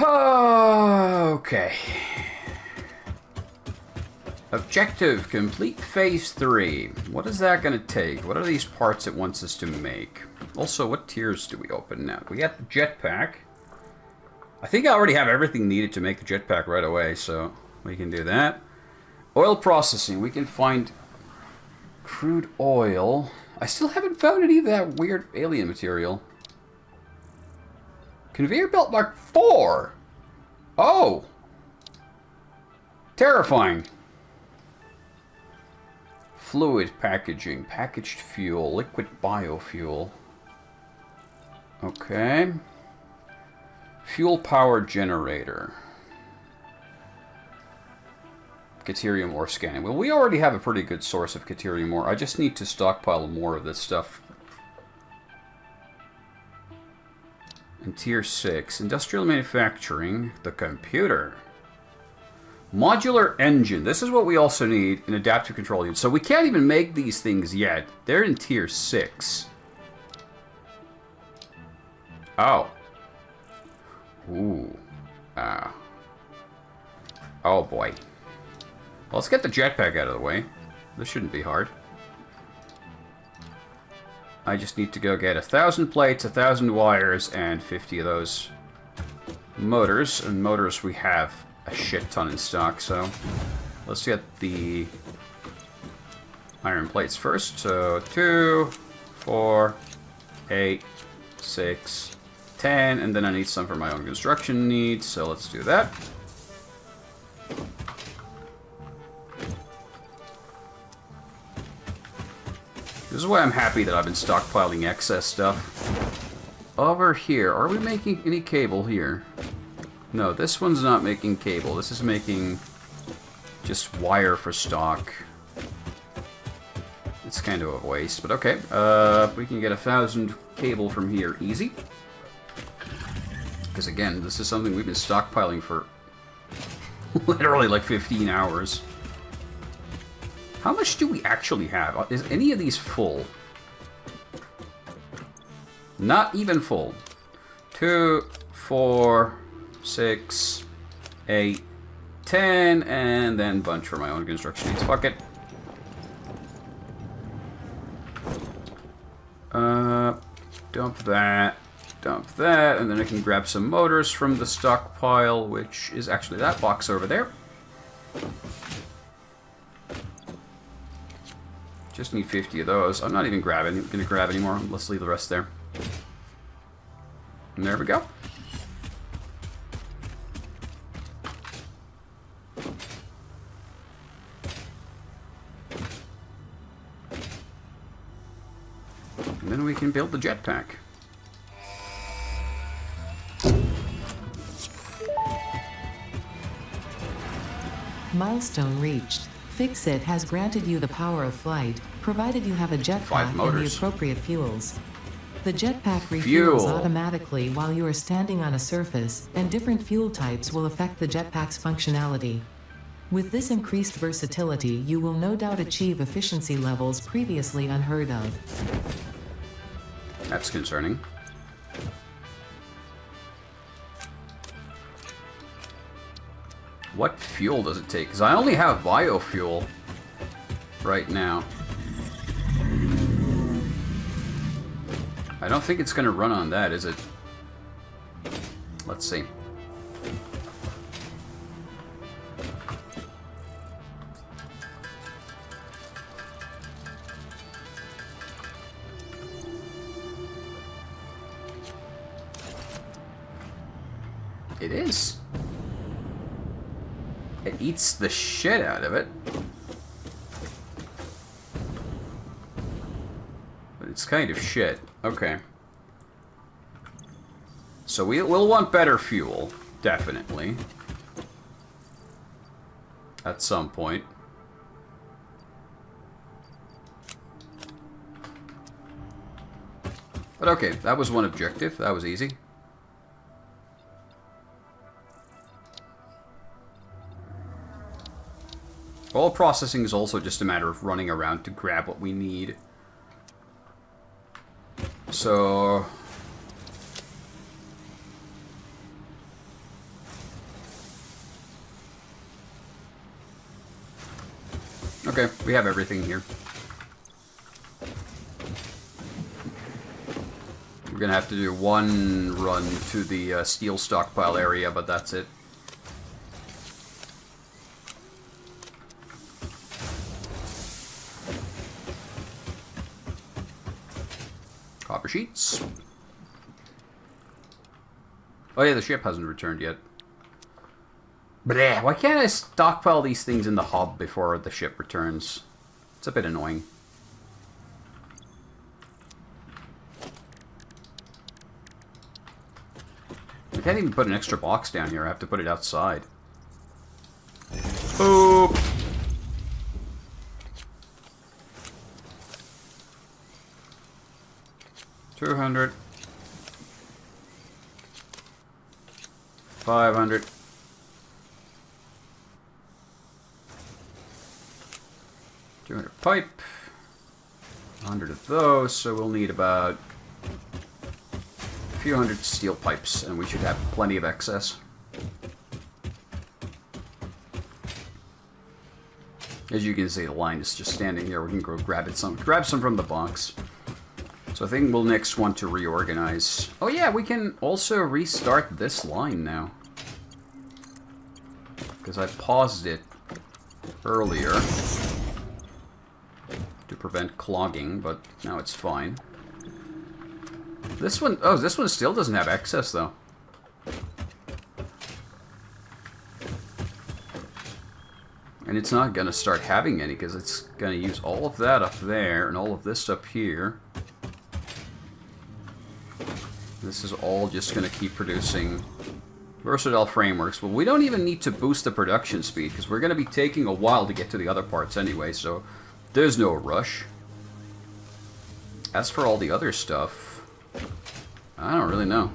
Okay. Objective, complete phase 3. What is that going to take? What are these parts it wants us to make? Also, what tiers do we open now? We got the jetpack. I think I already have everything needed to make the jetpack right away, so we can do that. Oil processing. We can find crude oil. I still haven't found any of that weird alien material. Conveyor belt Mark 4. Oh. Terrifying. Fluid packaging, packaged fuel, liquid biofuel. Okay. Fuel power generator. Caterium ore scanning. Well, we already have a pretty good source of caterium ore. I just need to stockpile more of this stuff. And tier 6. Industrial manufacturing. The computer. Modular engine. This is what we also need in adaptive control units. So we can't even make these things yet. They're in tier 6. Oh. Ooh. Oh boy. Well, let's get the jetpack out of the way. This shouldn't be hard. I just need to go get 1,000 plates, 1,000 wires, and 50 of those motors. And motors we have a shit ton in stock, so let's get the iron plates first. So 2, 4, 8, 6, 10, and then I need some for my own construction needs, so let's do that. This is why I'm happy that I've been stockpiling excess stuff. Over here, are we making any cable here? No, this one's not making cable. This is making just wire for stock. It's kind of a waste, but okay. We can get 1,000 cable from here easy. Because again, this is something we've been stockpiling for literally like 15 hours. How much do we actually have? Is any of these full? Not even full. 2, 4, 6, 8, 10, and then bunch for my own construction needs. Fuck it. Dump that, and then I can grab some motors from the stockpile, which is actually that box over there. Just need 50 of those. I'm not even gonna grab any more. Let's leave the rest there. And there we go. And then we can build the jetpack. Milestone reached. Fix-It has granted you the power of flight, provided you have a jetpack and the appropriate fuels. The jetpack refuels automatically while you are standing on a surface, and different fuel types will affect the jetpack's functionality. With this increased versatility, you will no doubt achieve efficiency levels previously unheard of. That's concerning. What fuel does it take? Because I only have biofuel right now. I don't think it's going to run on that, is it? Let's see. It is. It eats the shit out of it. But it's kind of shit. Okay. So we'll want better fuel, definitely. At some point. But okay, that was one objective. That was easy. Oil processing is also just a matter of running around to grab what we need. So Okay, we have everything here. We're gonna have to do one run to the steel stockpile area, but that's it. Copper sheets. Oh yeah, the ship hasn't returned yet. Bleh, why can't I stockpile these things in the hub before the ship returns? It's a bit annoying. I can't even put an extra box down here. I have to put it outside. Boop! $200. $500. $200 pipe. 100 of those, so we'll need about a few hundred steel pipes, and we should have plenty of excess. As you can see, the line is just standing here. We can go grab some from the box. So I think we'll next want to reorganize. Oh yeah, we can also restart this line now. Because I paused it earlier to prevent clogging, but now it's fine. This one, oh, this one still doesn't have excess though. And it's not going to start having any because it's going to use all of that up there and all of this up here. This is all just going to keep producing versatile frameworks. Well, we don't even need to boost the production speed because we're going to be taking a while to get to the other parts anyway, so there's no rush. As for all the other stuff, I don't really know.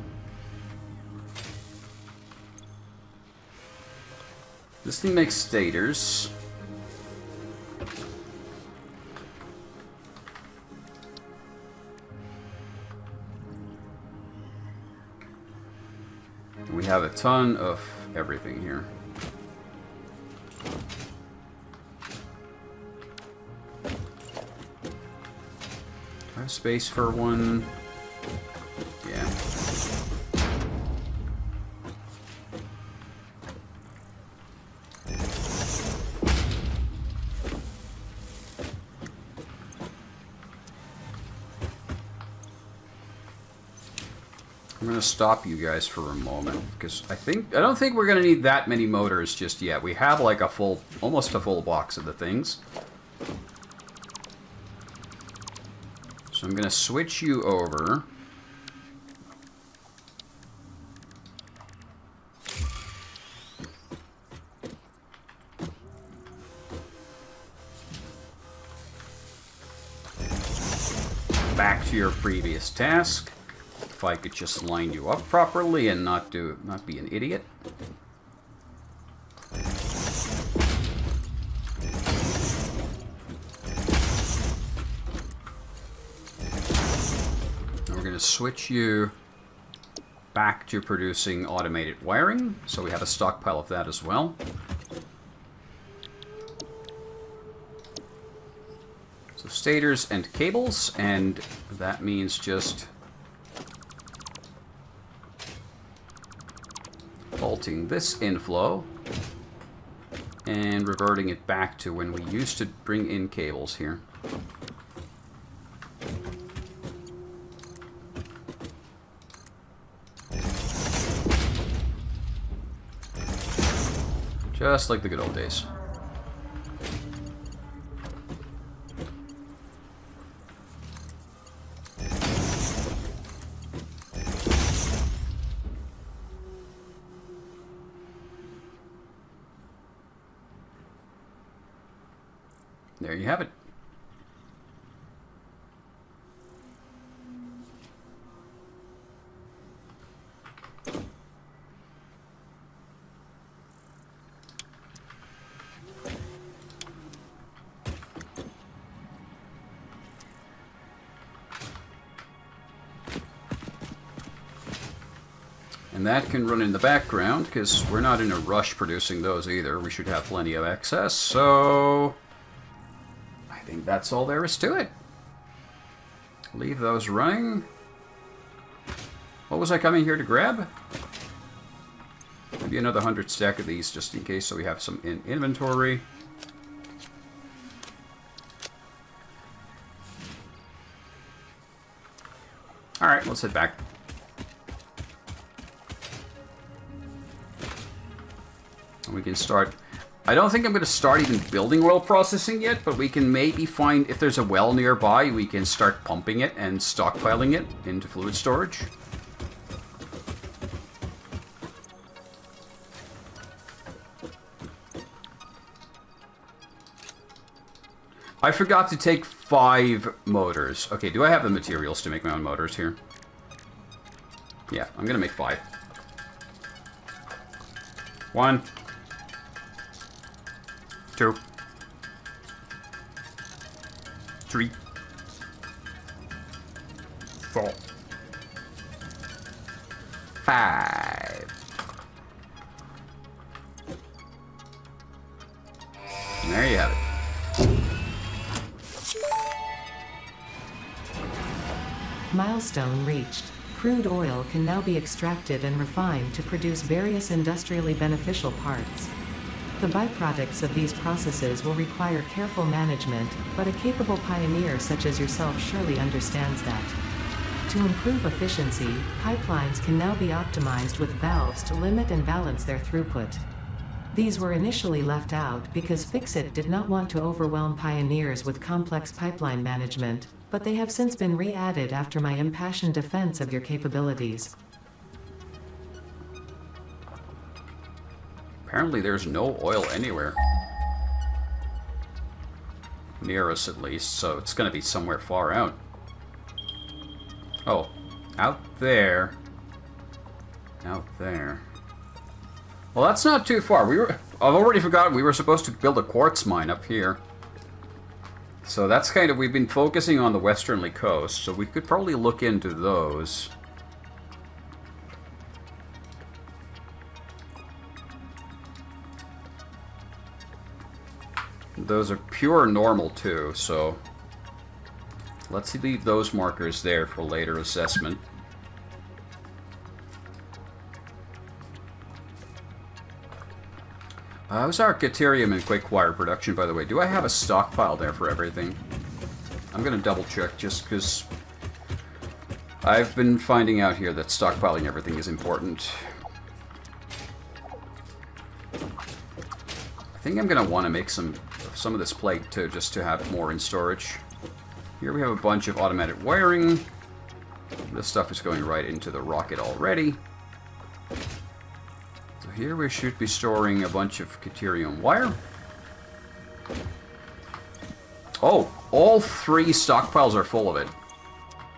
This thing makes stators. We have a ton of everything here. I have space for one. Yeah. I'm going to stop you guys for a moment because I don't think we're going to need that many motors just yet. We have like a full, almost a full box of the things. So I'm going to switch you over. Back to your previous task. If I could just line you up properly and not be an idiot. Now we're going to switch you back to producing automated wiring, so we have a stockpile of that as well. So stators and cables, and that means just faulting this inflow and reverting it back to when we used to bring in cables here. Just like the good old days. There you have it. And that can run in the background because we're not in a rush producing those either. We should have plenty of excess, so think that's all there is to it. Leave those running. What was I coming here to grab? Maybe another 100 stack of these just in case, so we have some in inventory. Alright, let's head back. And we can start... I don't think I'm going to start even building oil processing yet, but we can maybe find, if there's a well nearby, we can start pumping it and stockpiling it into fluid storage. I forgot to take 5 motors. Okay, do I have the materials to make my own motors here? Yeah, I'm going to make 5. 1... 2, 3, 4, 5. And there you have it. Milestone reached. Crude oil can now be extracted and refined to produce various industrially beneficial parts. The byproducts of these processes will require careful management, but a capable pioneer such as yourself surely understands that. To improve efficiency, pipelines can now be optimized with valves to limit and balance their throughput. These were initially left out because Fixit did not want to overwhelm pioneers with complex pipeline management, but they have since been re-added after my impassioned defense of your capabilities. Apparently there's no oil anywhere. Near us at least, so it's going to be somewhere far out. Oh, out there. Out there. Well, that's not too far. I've already forgotten we were supposed to build a quartz mine up here. So that's kind of, we've been focusing on the westernly coast, so we could probably look into those. Those are pure normal too, so let's leave those markers there for later assessment. How's our Caterium and quick wire production, by the way? Do I have a stockpile there for everything? I'm going to double check just because I've been finding out here that stockpiling everything is important. I think I'm going to want to make some of this plate too, just to have more in storage. Here we have a bunch of automatic wiring. This stuff is going right into the rocket already. So here we should be storing a bunch of Caterium wire. Oh, all 3 stockpiles are full of it.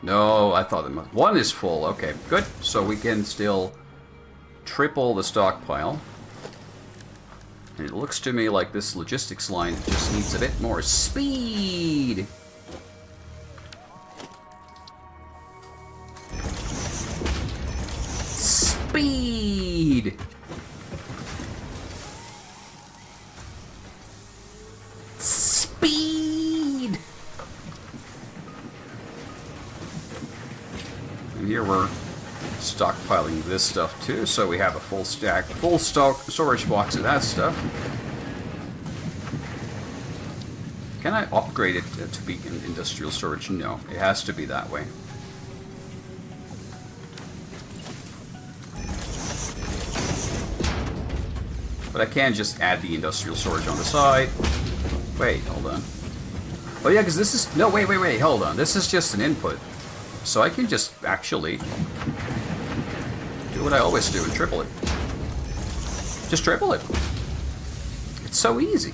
No, I thought one is full. Okay, good. So we can still triple the stockpile. And it looks to me like this logistics line just needs a bit more speed. Speed! Speed! And here we're stockpiling this stuff too, so we have a full storage box of that stuff. Can I upgrade it to be in industrial storage? No, it has to be that way. But I can just add the industrial storage on the side. Wait, hold on. Oh yeah, because this is... No, wait, hold on. This is just an input. So I can just actually do what I always do and triple it. Just triple it. It's so easy.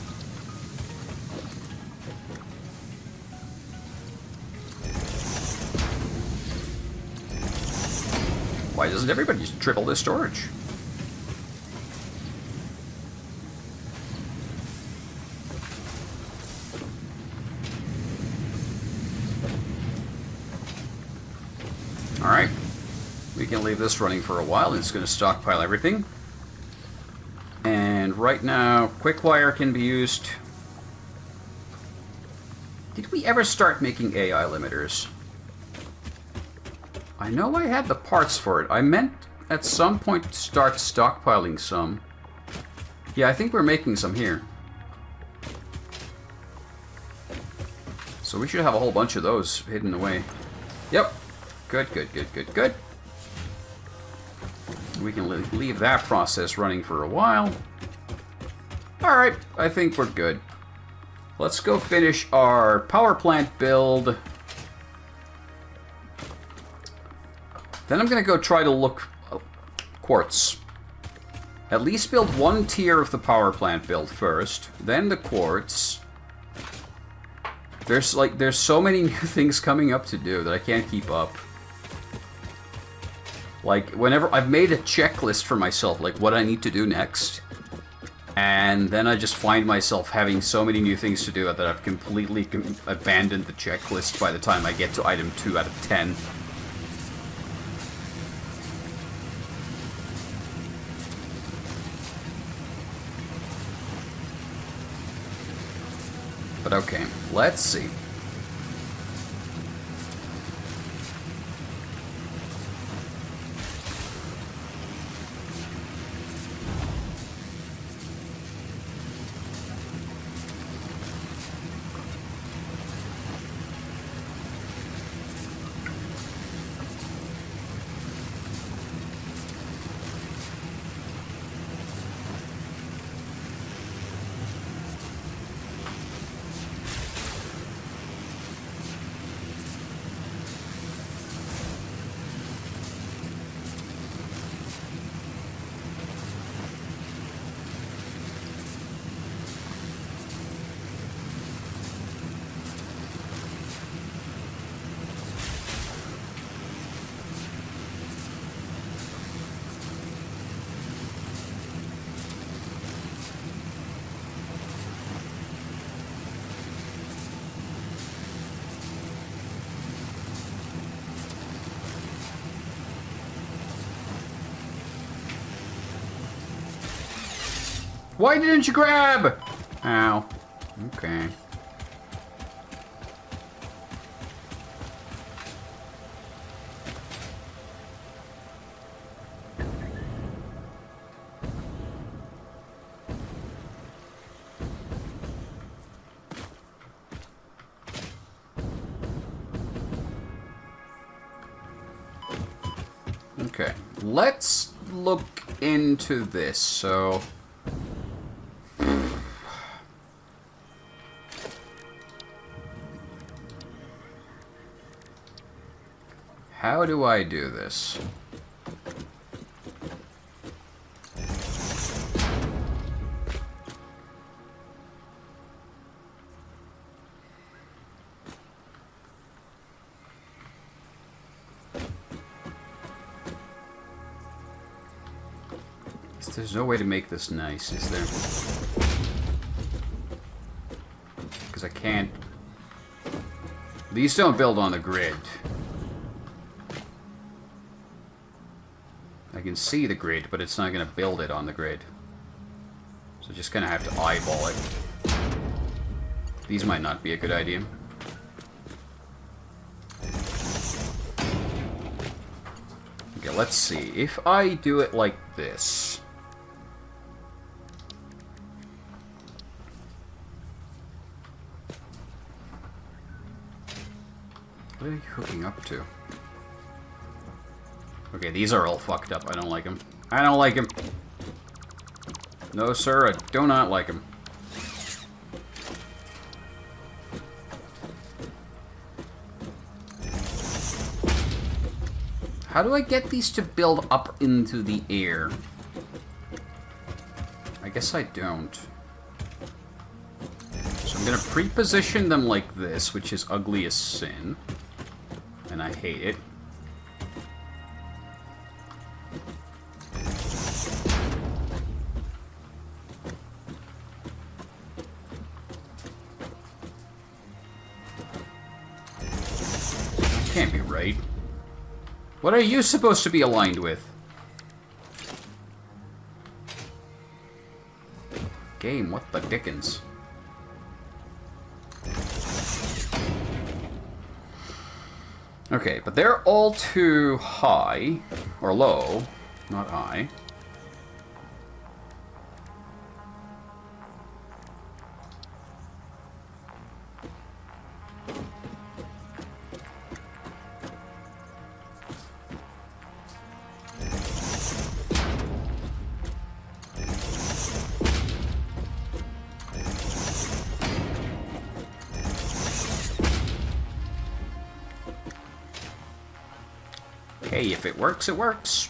Why doesn't everybody just triple their storage? Alright. We can leave this running for a while. It's going to stockpile everything. And right now, quick wire can be used. Did we ever start making AI limiters? I know I had the parts for it. I meant at some point to start stockpiling some. Yeah, I think we're making some here. So we should have a whole bunch of those hidden away. Yep. Good, good, good, good, good. We can leave that process running for a while. Alright, I think we're good. Let's go finish our power plant build. Then I'm going to go try to look... quartz. At least build one tier of the power plant build first. Then the quartz. There's so many new things coming up to do that I can't keep up. Like, whenever... I've made a checklist for myself, like, what I need to do next. And then I just find myself having so many new things to do that I've completely abandoned the checklist by the time I get to item 2 out of 10. But okay, let's see. Why didn't you grab? Ow. Okay. Okay. Let's look into this. So... how do I do this? There's no way to make this nice, is there? Because I can't... these don't build on the grid. I can see the grid, but it's not going to build it on the grid. So just going to have to eyeball it. These might not be a good idea. Okay, let's see. If I do it like this... what are you hooking up to? Okay, these are all fucked up. I don't like them. I don't like them. No, sir, I do not like them. How do I get these to build up into the air? I guess I don't. So I'm gonna pre-position them like this, which is ugly as sin. And I hate it. Can't be right. What are you supposed to be aligned with? Game, what the dickens? Okay, but they're all too high, or low, not high. Hey, if it works, it works.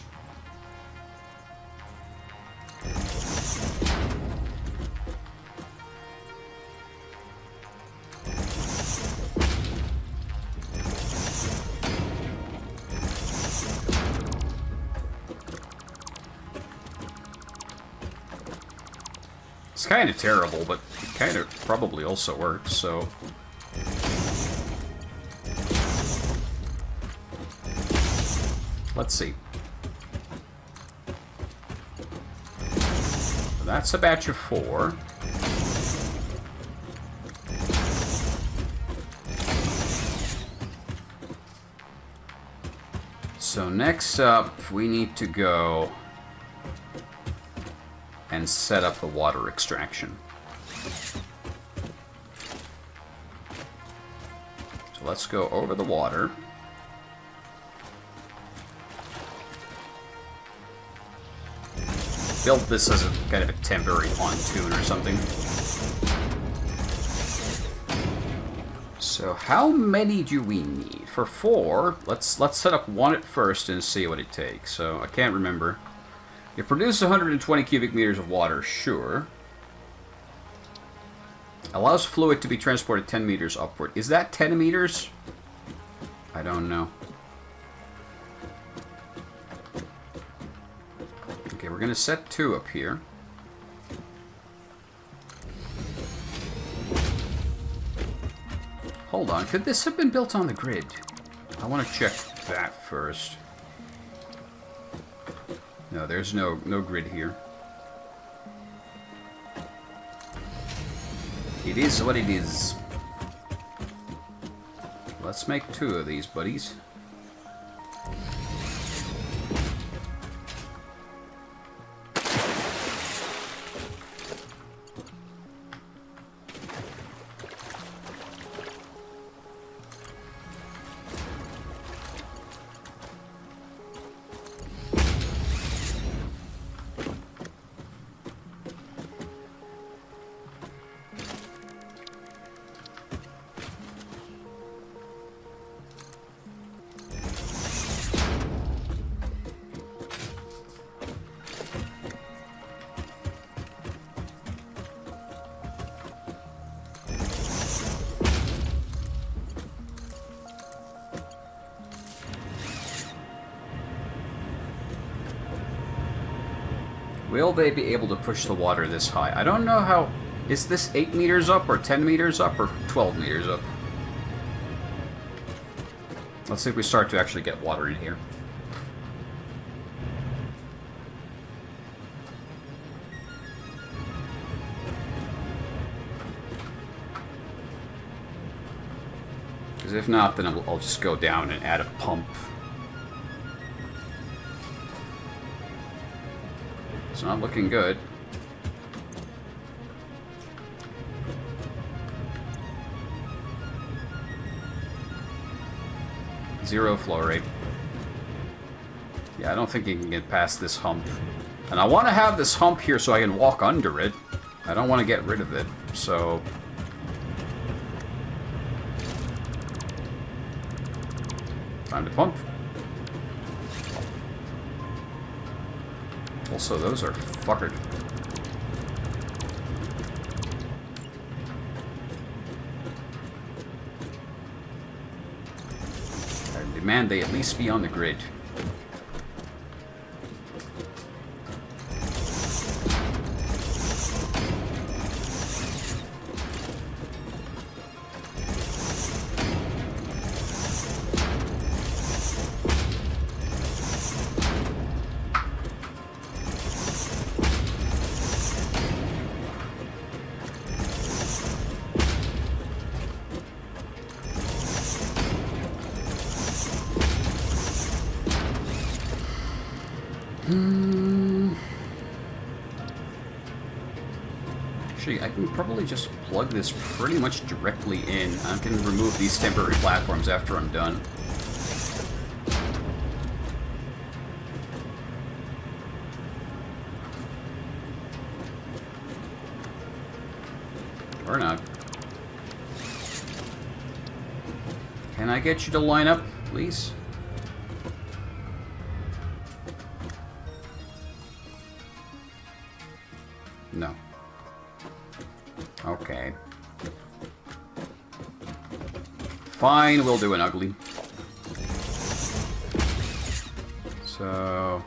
It's kind of terrible, but it kind of probably also works, so... Let's see. That's a batch of 4. So next up, we need to go and set up the water extraction. So let's go over the water. Build this as a kind of a temporary pontoon or something. So how many do we need? For 4, let's set up 1 at first and see what it takes. So I can't remember. It produces 120 cubic meters of water, sure. Allows fluid to be transported 10 meters upward. Is that 10 meters? I don't know. Okay, we're gonna set 2 up here. Hold on, could this have been built on the grid? I want to check that first. No, there's no grid here. It is what it is. Let's make 2 of these, buddies. Will they be able to push the water this high? I don't know how... Is this 8 meters up, or 10 meters up, or 12 meters up? Let's see if we start to actually get water in here. Because if not, then I'll just go down and add a pump. It's not looking good. Zero flow rate. Yeah, I don't think you can get past this hump. And I want to have this hump here so I can walk under it. I don't want to get rid of it, so... Time to pump. Also, those are fuckered. I demand they at least be on the grid. Actually, I can probably just plug this pretty much directly in. I can remove these temporary platforms after I'm done. Or not. Can I get you to line up, please? No. Okay. Fine, we'll do an ugly. So...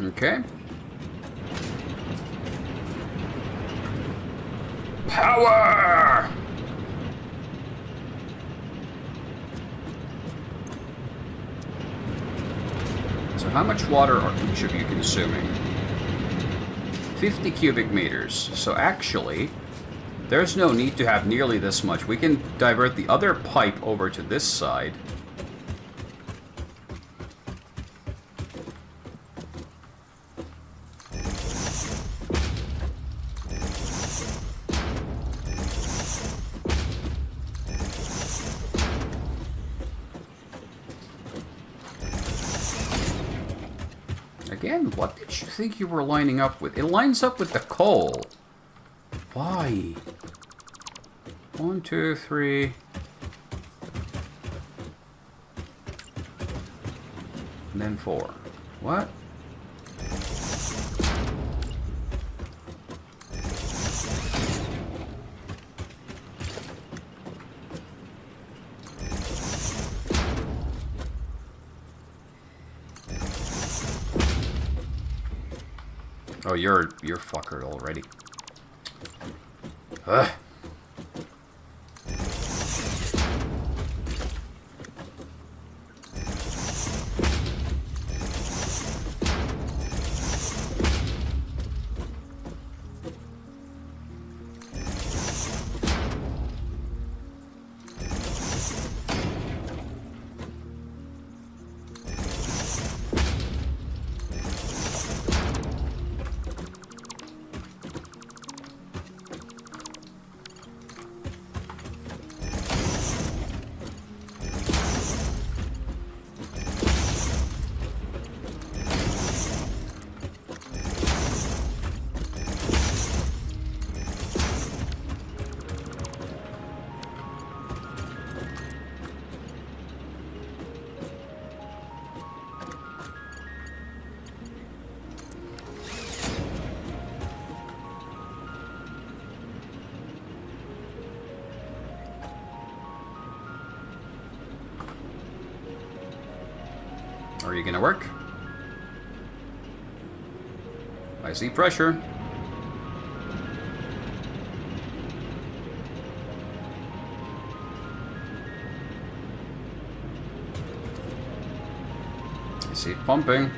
Okay. Power! So how much water are each of you consuming? 50 cubic meters. So actually, there's no need to have nearly this much. We can divert the other pipe over to this side. Again, what did you think you were lining up with? It lines up with the coal. Why? 1, 2, 3. And then 4. What? Oh, you're fuckered already. Ugh. Are you gonna work? I see pressure. I see it pumping.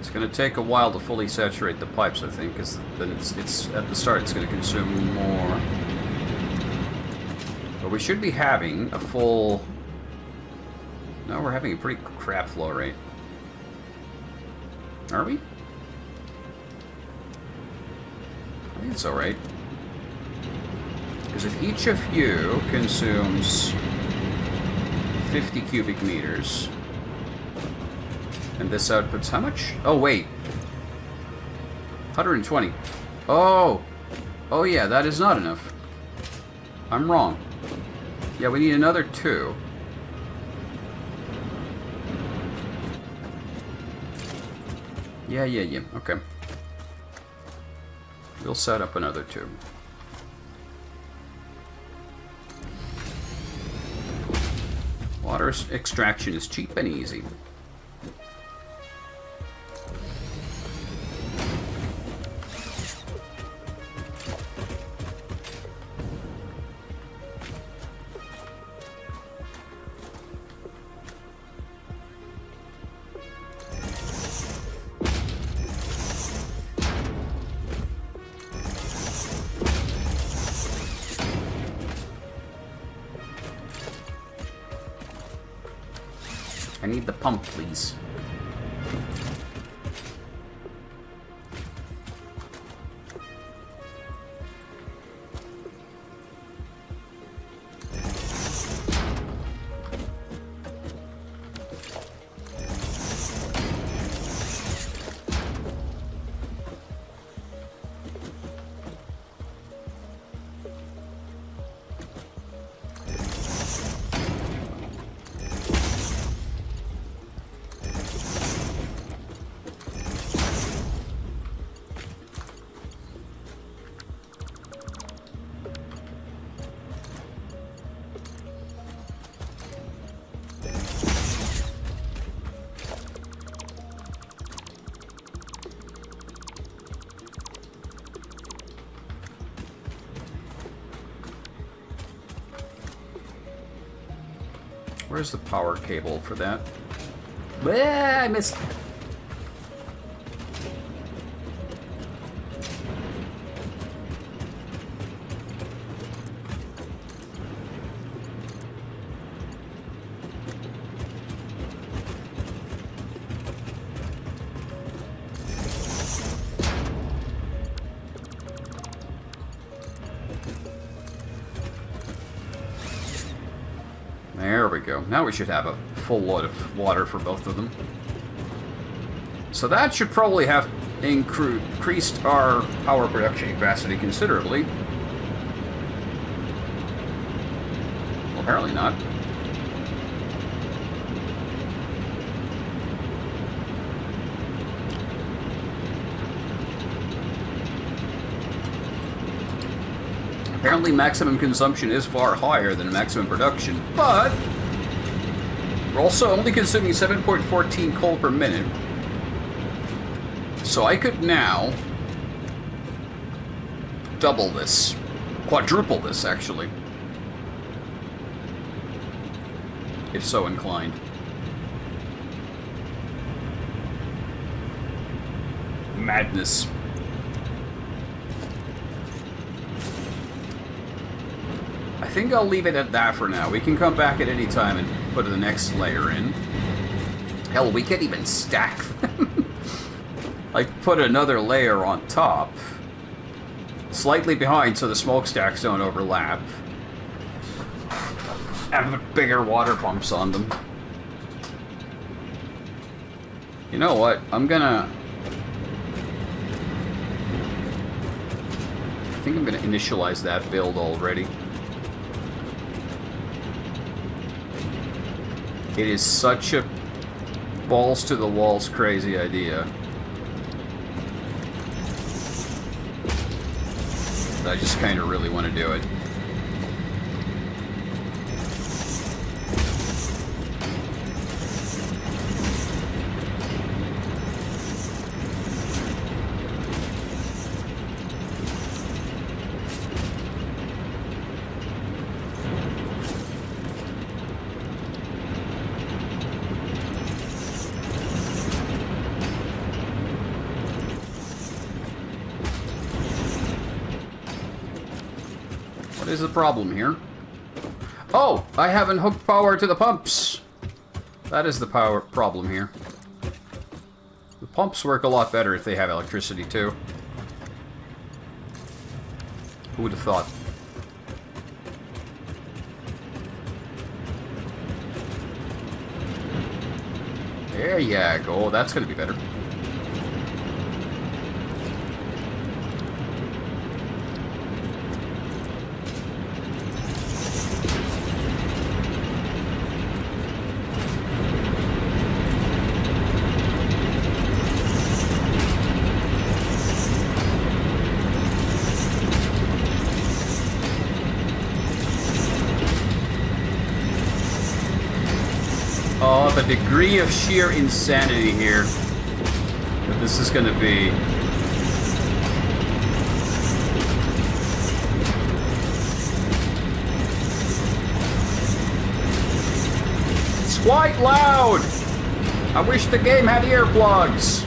It's going to take a while to fully saturate the pipes, I think, because then it's at the start it's going to consume more. But we should be having a full... No, we're having a pretty crap flow rate. Are we? I think it's alright. Because if each of you consumes 50 cubic meters... And this outputs how much? Oh, wait. 120. Oh! Oh yeah, that is not enough. I'm wrong. Yeah, we need another 2. Yeah. Okay. We'll set up another 2. Water extraction is cheap and easy. I need the pump, please. Where's the power cable for that? Bleh, I missed. There we go. Now we should have a full load of water for both of them. So that should probably have increased our power production capacity considerably. Well, apparently not. Apparently maximum consumption is far higher than maximum production, but we're also only consuming 7.14 coal per minute. So I could now double this, quadruple this actually, if so inclined. Madness. I think I'll leave it at that for now. We can come back at any time and put the next layer in. Hell, we can't even stack them. Like, put another layer on top. Slightly behind so the smokestacks don't overlap. And put bigger water pumps on them. You know what? I think I'm gonna initialize that build already. It is such a balls to the walls crazy idea that I just kind of really want to do it. What is the problem here? Oh, I haven't hooked power to the pumps. That is the power problem here. The pumps work a lot better if they have electricity too. Who would have thought? There you go. That's going to be better. Oh, the degree of sheer insanity here that this is gonna be. It's quite loud! I wish the game had earplugs.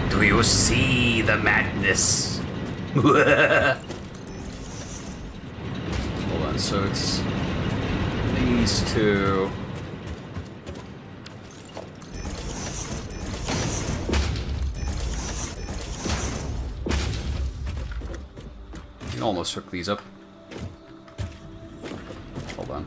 Do you see the madness? Hold on, so it's these two. You can almost hook these up. Hold on.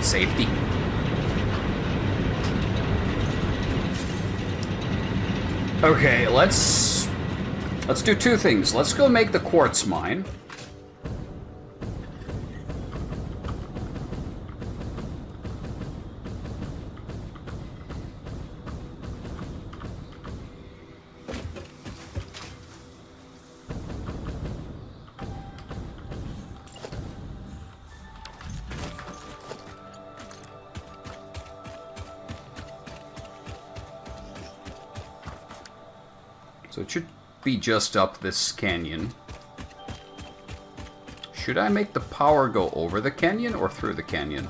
Safety. Okay, let's do two things. Let's go make the quartz mine. So it should be just up this canyon. Should I make the power go over the canyon or through the canyon?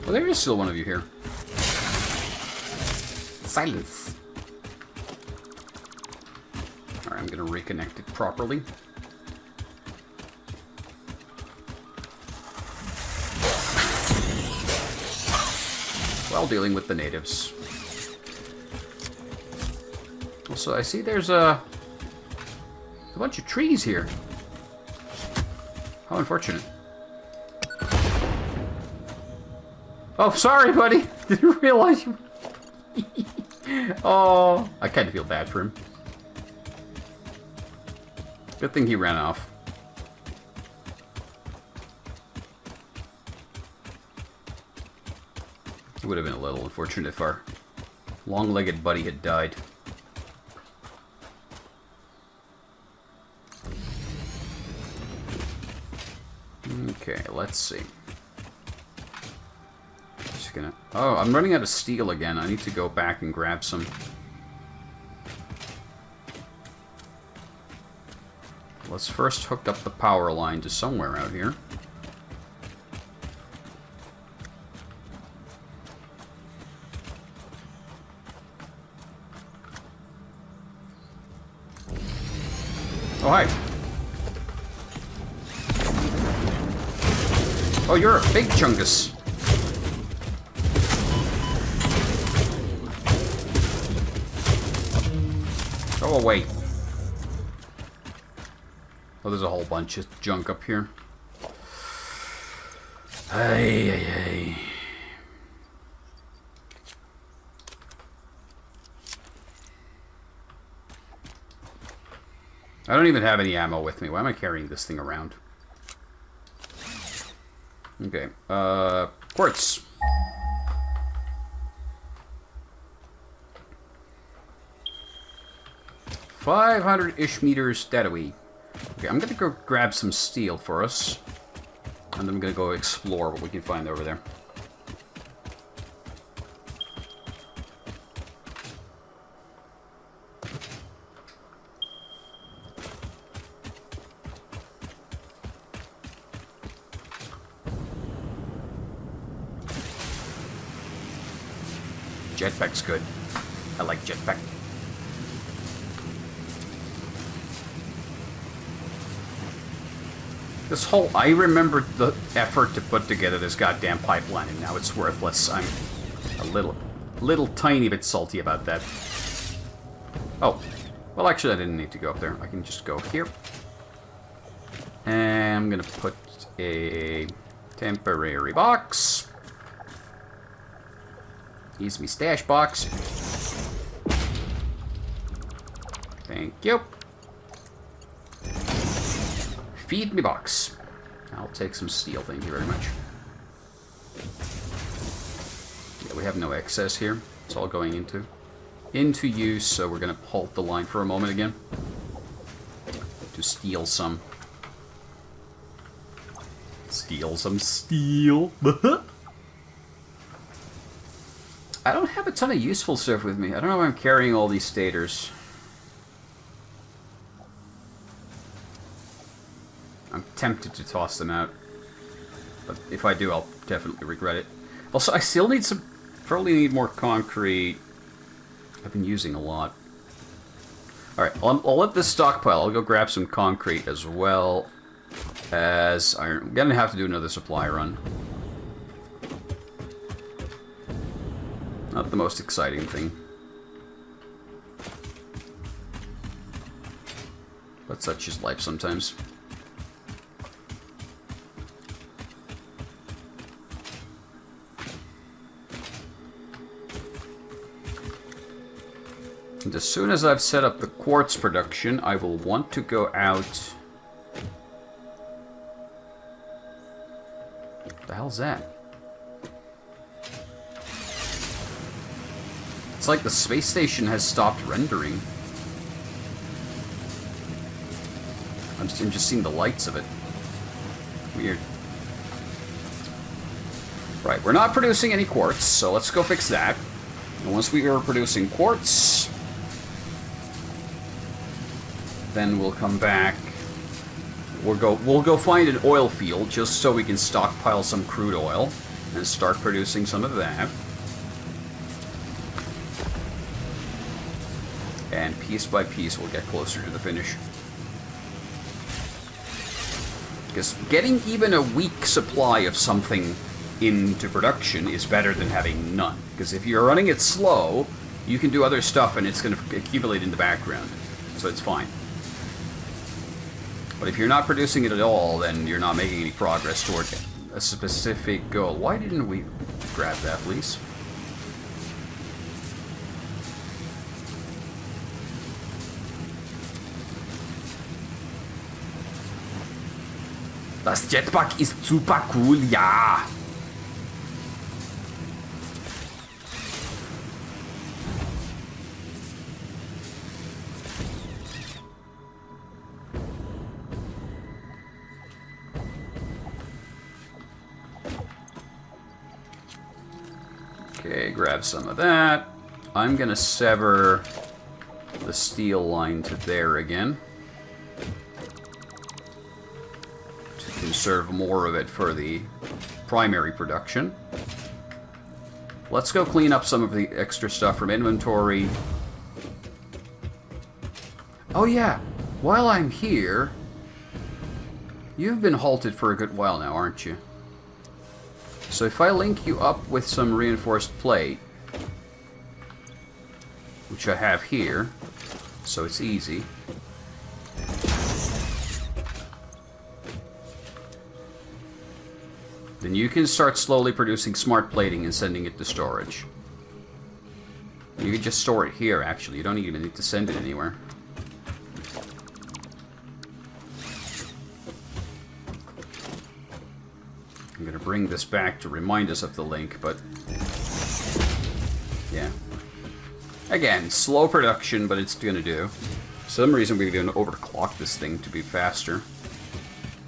Well, there is still one of you here. Silence. Alright, I'm gonna reconnect it properly. While dealing with the natives. Also, I see there's a bunch of trees here. How unfortunate. Oh, sorry, buddy. Didn't realize you... Oh, I kind of feel bad for him. Good thing he ran off. It would have been a little unfortunate if our long-legged buddy had died. Okay, let's see. Just gonna... Oh, I'm running out of steel again. I need to go back and grab some. Let's first hook up the power line to somewhere out here. Oh, hi. Oh, you're a big chungus. Go away. Oh, there's a whole bunch of junk up here. Hey, hey, hey. I don't even have any ammo with me. Why am I carrying this thing around? Okay. Quartz. $500-ish meters steadily. Okay, I'm gonna go grab some steel for us. And then I'm gonna go explore what we can find over there. Jetpack's good. I like jetpack. This whole... I remember the effort to put together this goddamn pipeline, and now it's worthless. I'm a little tiny bit salty about that. Oh. Well, actually, I didn't need to go up there. I can just go here. And I'm gonna put a temporary box. Here's me stash box. Thank you. Feed me box. I'll take some steel, thank you very much. Yeah, we have no excess here. It's all going into use, so we're gonna halt the line for a moment again. To steal some. Steal some steel. I don't have a ton of useful stuff with me. I don't know why I'm carrying all these stators. I'm tempted to toss them out. But if I do, I'll definitely regret it. Also, I still need some... Probably need more concrete. I've been using a lot. Alright, I'll let this stockpile. I'll go grab some concrete as well as iron. I'm gonna have to do another supply run. Not the most exciting thing. But such is life sometimes. And as soon as I've set up the quartz production, I will want to go out... What the hell's that? It's like the space station has stopped rendering. I'm just seeing the lights of it. Weird. Right, we're not producing any quartz, so let's go fix that. And once we are producing quartz, then we'll come back. We'll go find an oil field just so we can stockpile some crude oil and start producing some of that. And piece by piece, we'll get closer to the finish. Because getting even a weak supply of something into production is better than having none. Because if you're running it slow, you can do other stuff and it's going to accumulate in the background. So it's fine. But if you're not producing it at all, then you're not making any progress toward a specific goal. Why didn't we grab that, please? Das Jetpack ist super cool, ja! Okay, grab some of that. I'm gonna sever the steel line to there again. To conserve more of it for the primary production. Let's go clean up some of the extra stuff from inventory. Oh yeah, while I'm here, you've been halted for a good while now, aren't you? So if I link you up with some reinforced plate, which I have here, so it's easy. Then you can start slowly producing smart plating and sending it to storage. You can just store it here, actually. You don't even need to send it anywhere. I'm going to bring this back to remind us of the link, but... yeah. Again, slow production, but it's going to do. For some reason we're going to overclock this thing to be faster.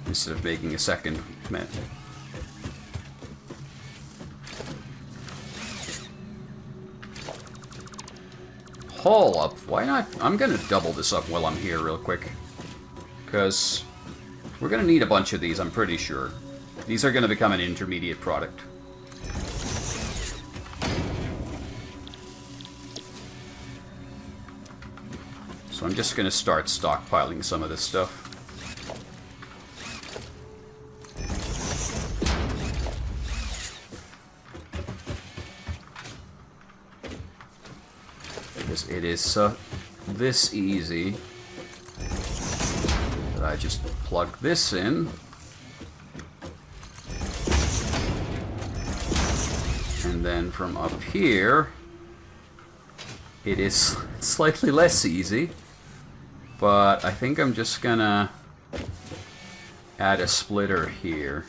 Instead of making a second met. Hold up, why not? I'm going to double this up while I'm here real quick. Because we're going to need a bunch of these, I'm pretty sure. These are going to become an intermediate product. So I'm just going to start stockpiling some of this stuff. Because it is this easy that I just plug this in. And then from up here, it is slightly less easy. But I think I'm just gonna add a splitter here.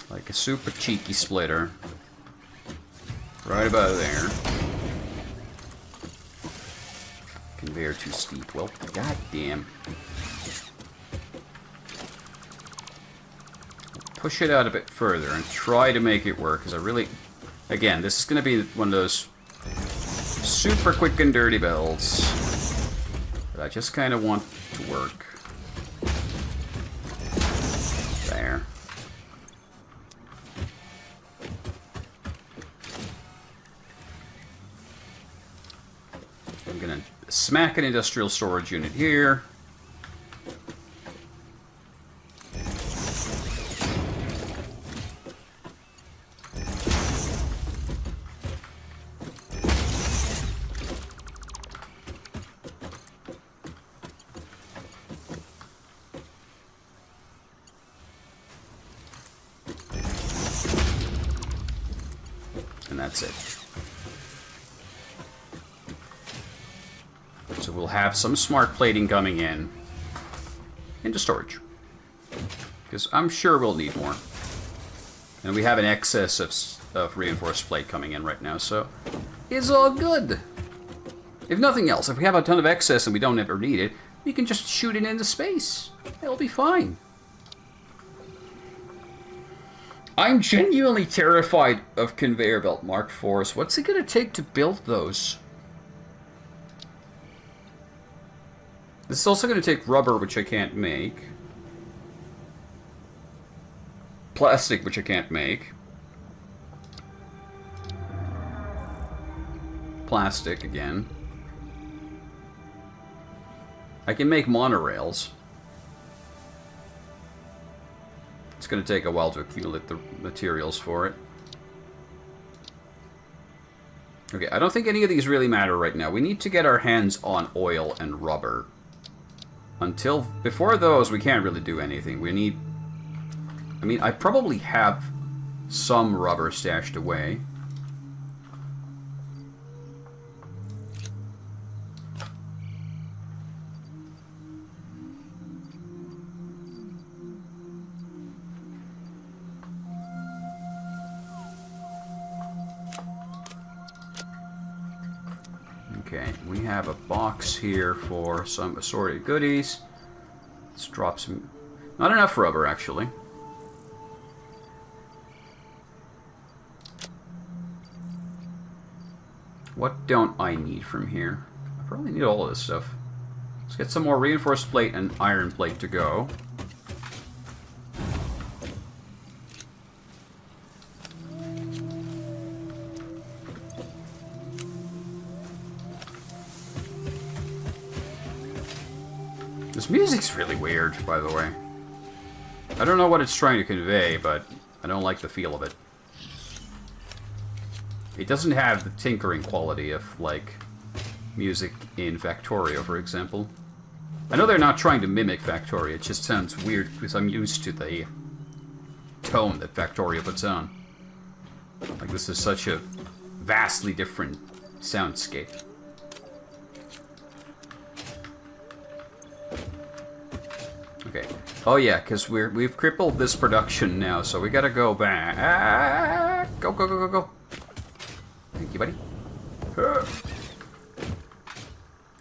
Like a super cheeky splitter. Right about there. Conveyor too steep. Well, goddamn. Push it out a bit further and try to make it work, because I really... Again, this is going to be one of those super quick and dirty builds that I just kind of want to work. There. I'm going to smack an industrial storage unit here. And that's it. So we'll have some smart plating coming in into storage. Because I'm sure we'll need more. And we have an excess of reinforced plate coming in right now, so it's all good. If nothing else, if we have a ton of excess and we don't ever need it, we can just shoot it into space. It'll be fine. I'm genuinely terrified of conveyor belt Mark IVs. What's it going to take to build those? This is also going to take rubber, which I can't make. Plastic, which I can't make. Plastic, again. I can make monorails. It's going to take a while to accumulate the materials for it. Okay, I don't think any of these really matter right now. We need to get our hands on oil and rubber. Before those, we can't really do anything. We need... I mean, I probably have some rubber stashed away. Okay, we have a box here for some assorted goodies. Let's drop some... Not enough rubber, actually. What don't I need from here? I probably need all of this stuff. Let's get some more reinforced plate and iron plate to go. This music's really weird, by the way. I don't know what it's trying to convey, but I don't like the feel of it. It doesn't have the tinkering quality of, like, music in Factorio, for example. I know they're not trying to mimic Factorio, it just sounds weird because I'm used to the tone that Factorio puts on. Like, this is such a vastly different soundscape. Okay. Oh yeah, because we've crippled this production now, so we gotta go back. Ah, go, go, go, go, go. Thank you, buddy.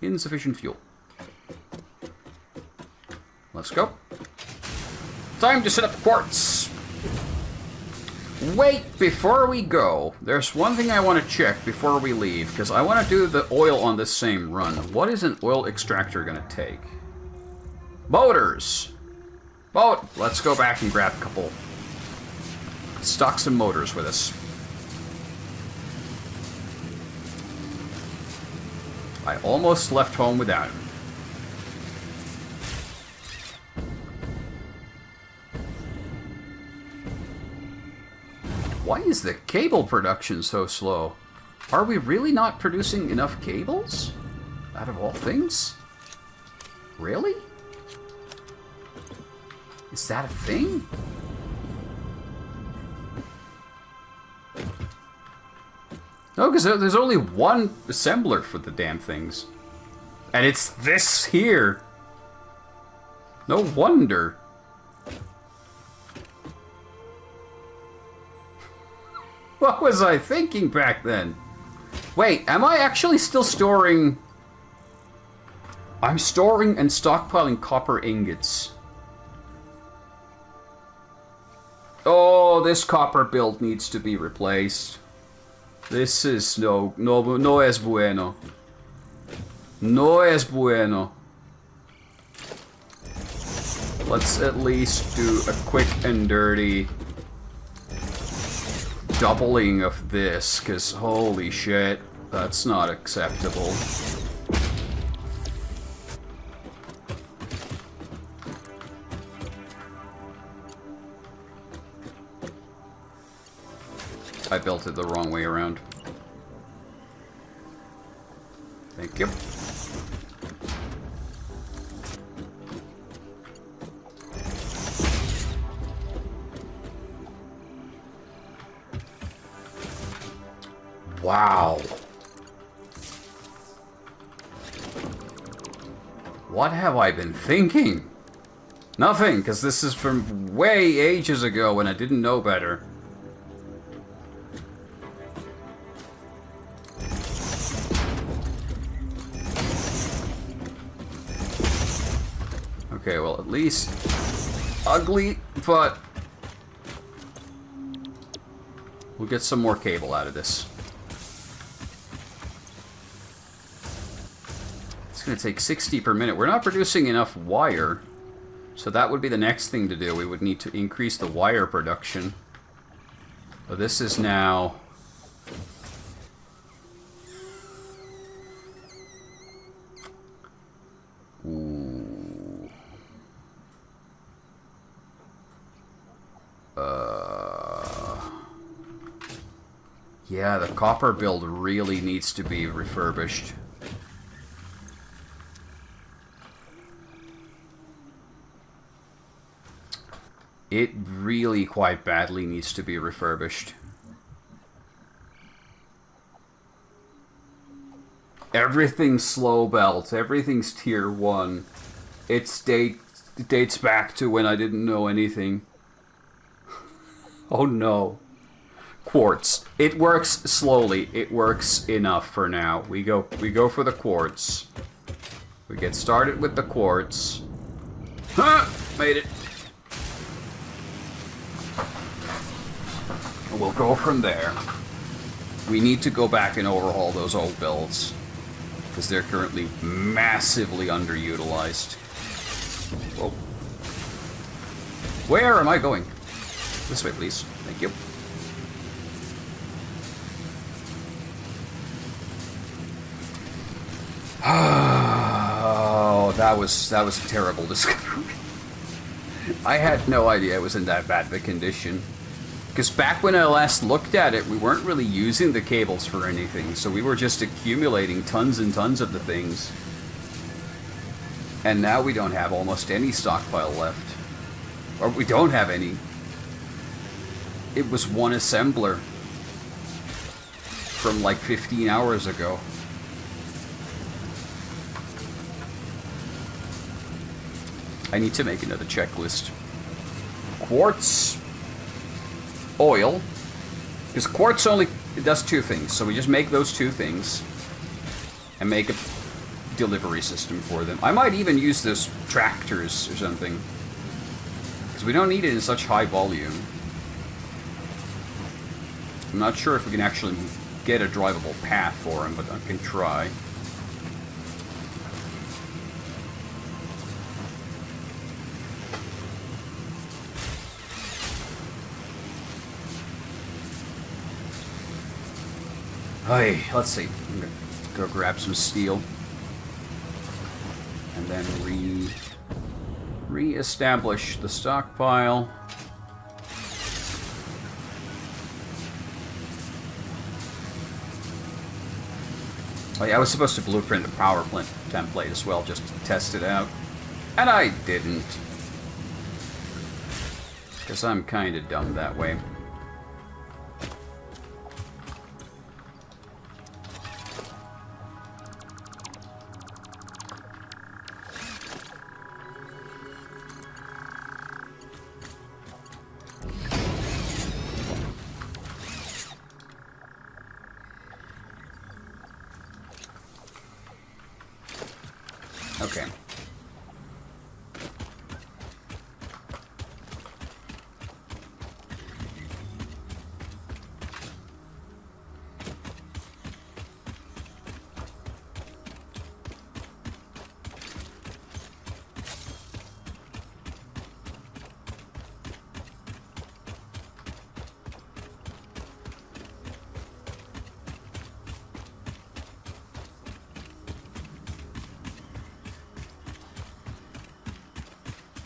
Insufficient fuel. Let's go. Time to set up the quartz. Wait, before we go, there's one thing I want to check before we leave, because I want to do the oil on this same run. What is an oil extractor going to take? Motors! Let's go back and grab a couple. Stock some motors with us. I almost left home without him. Why is the cable production so slow? Are we really not producing enough cables? Out of all things? Really? Is that a thing? No, because there's only one assembler for the damn things. And it's this here. No wonder. What was I thinking back then? Wait, am I actually still storing... I'm storing and stockpiling copper ingots. Oh, this copper build needs to be replaced. This is no es bueno. No es bueno. Let's at least do a quick and dirty doubling of this, because holy shit, that's not acceptable. I built it the wrong way around. Thank you. Wow. What have I been thinking? Nothing, because this is from way ages ago when I didn't know better. Okay, well, at least ugly, but we'll get some more cable out of this. It's going to take 60 per minute. We're not producing enough wire, so that would be the next thing to do. We would need to increase the wire production. So this is now... Ooh. Yeah, the copper build really needs to be refurbished. It really quite badly needs to be refurbished. Everything's slow belt, everything's tier 1. It dates back to when I didn't know anything. Oh no. Quartz. It works slowly. It works enough for now. We go for the quartz. We get started with the quartz. Huh! Made it. And we'll go from there. We need to go back and overhaul those old builds, because they're currently massively underutilized. Whoa. Where am I going? This way, please. Thank you. Oh, that was a terrible discovery. I had no idea it was in that bad of a condition. Because back when I last looked at it, we weren't really using the cables for anything, so we were just accumulating tons and tons of the things. And now we don't have almost any stockpile left. Or we don't have any. It was one assembler from like 15 hours ago. I need to make another checklist. Quartz, oil, because quartz only does two things, so we just make those two things and make a delivery system for them. I might even use those tractors or something, because we don't need it in such high volume. I'm not sure if we can actually get a drivable path for them, but I can try. Hey, let's see. I'm gonna go grab some steel. And then re-establish the stockpile. Oh yeah, I was supposed to blueprint the power plant template as well, just to test it out. And I didn't. Because I'm kind of dumb that way. Okay.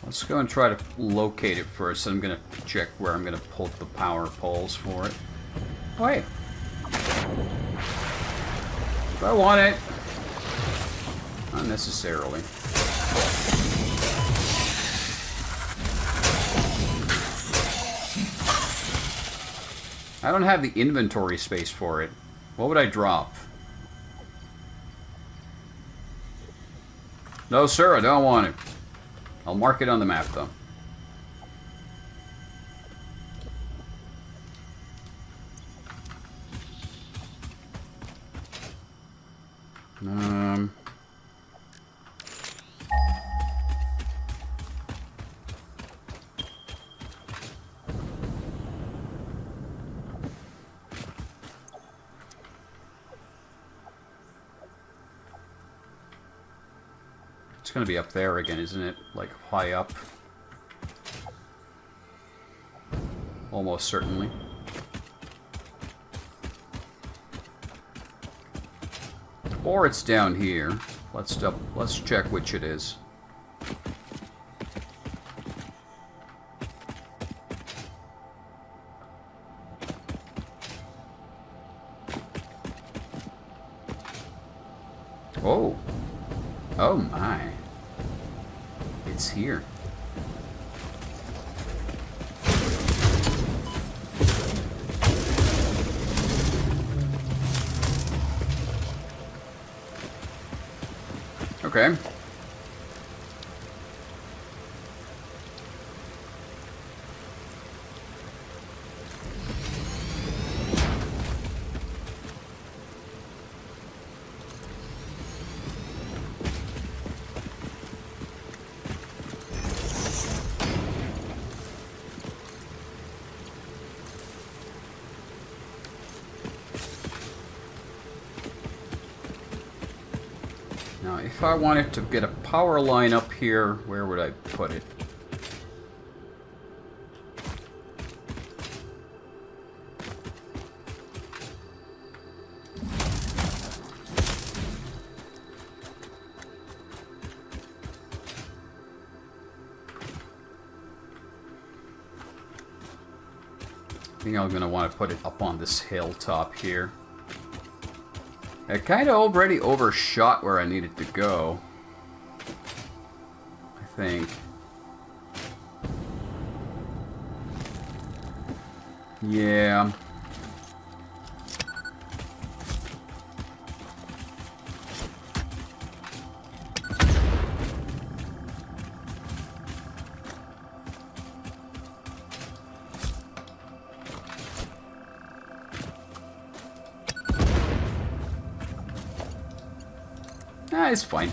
Let's go and try to locate it first. I'm going to check where I'm going to pull the power poles for it. Oh, hey. If I want it. Not necessarily. I don't have the inventory space for it. What would I drop? No, sir, I don't want it. I'll mark it on the map, though. It's going to be up there again, isn't it? Like, high up. Almost certainly. Or it's down here. Let's check which it is. Oh. Oh my. It's here. Okay. Now, if I wanted to get a power line up here, where would I put it? think I'm gonna want to put it up on this hilltop here. I kind of already overshot where I needed to go, I think. Yeah. It's fine.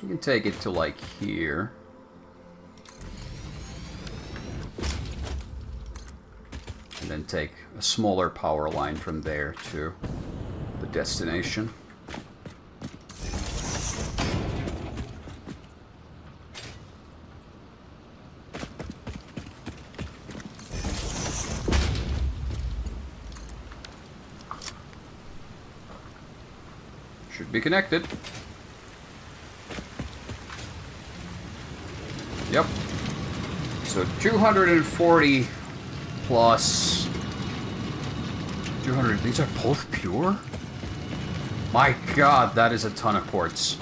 You can take it to like here. And then take a smaller power line from there to the destination. Should be connected. Yep. So 240 plus 200. These are both pure? My god, that is a ton of quartz.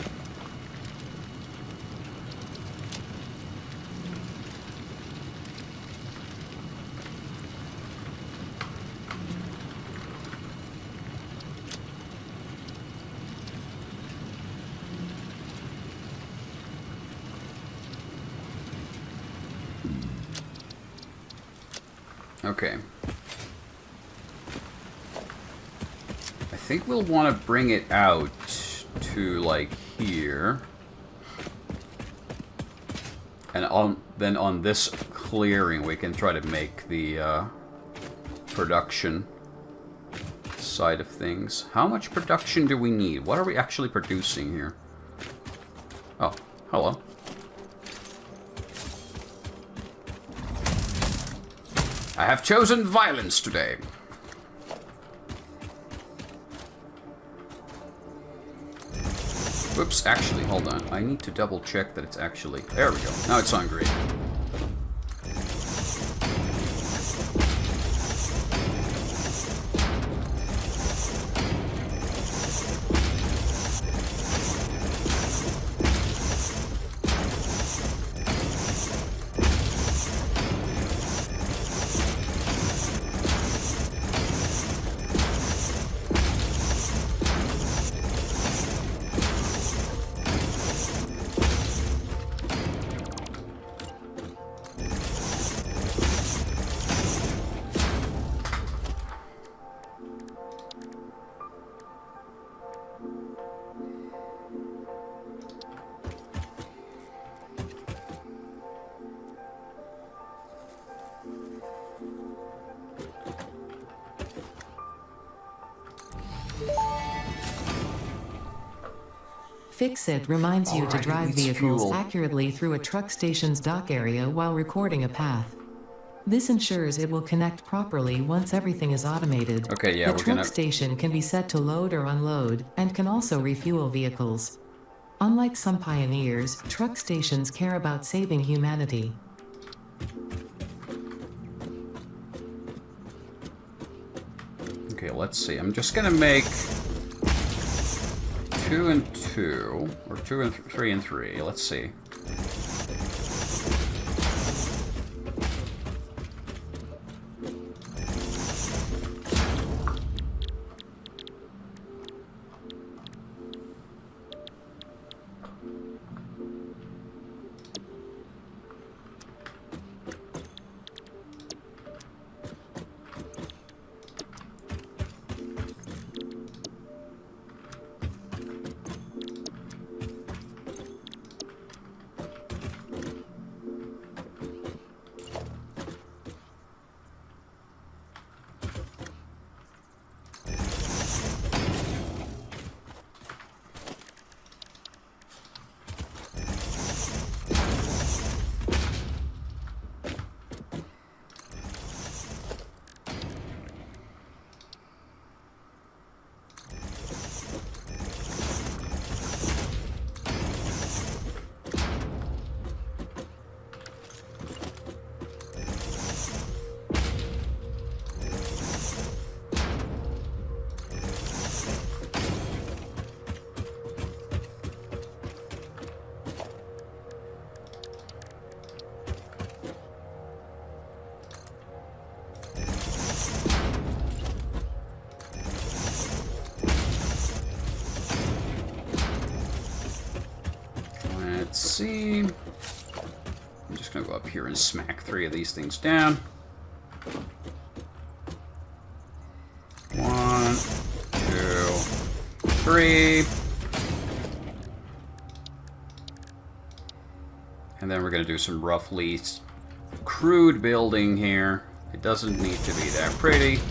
Okay. I think we'll want to bring it out to like here. And then on this clearing we can try to make the production side of things. How much production do we need? What are we actually producing here? Oh, hello. I have chosen violence today. Whoops, actually, hold on. I need to double check that it's actually... There we go. Now it's on green. Fix-It reminds you to drive vehicles accurately through a truck station's dock area while recording a path. This ensures it will connect properly once everything is automated. Okay, yeah, the truck station can be set to load or unload, and can also refuel vehicles. Unlike some pioneers, truck stations care about saving humanity. Okay, let's see. I'm just gonna make 2 and 2, or 2 and 3 and 3. Let's see. Let's see. I'm just going to go up here and smack 3 of these things down. 1, 2, 3. And then we're going to do some roughly crude building here. It doesn't need to be that pretty.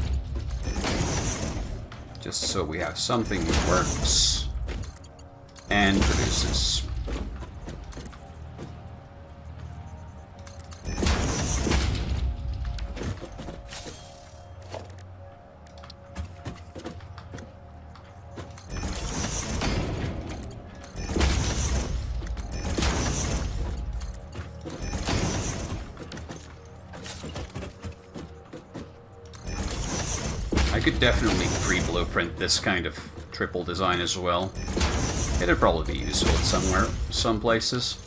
Just so we have something that works and produces. I could definitely pre-blueprint this kind of triple design as well. It'd probably be useful somewhere, some places.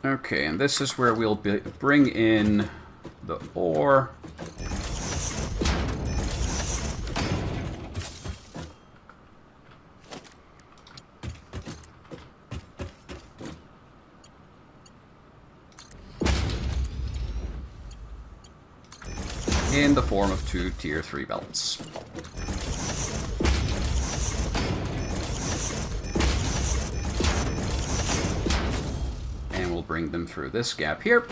Okay, and this is where we'll bring in the ore. In the form of 2 tier 3 belts. Bring them through this gap here.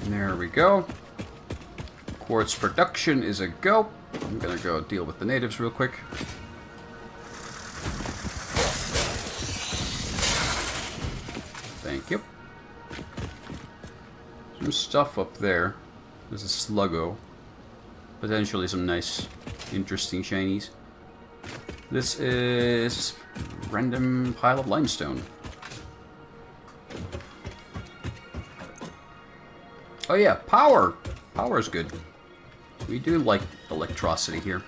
There we go. Quartz production is a go. I'm gonna go deal with the natives real quick. Thank you. Some stuff up there. There's a sluggo. Potentially some nice, interesting shinies. This is random pile of limestone. Oh yeah, power! Power is good. We do like electricity here.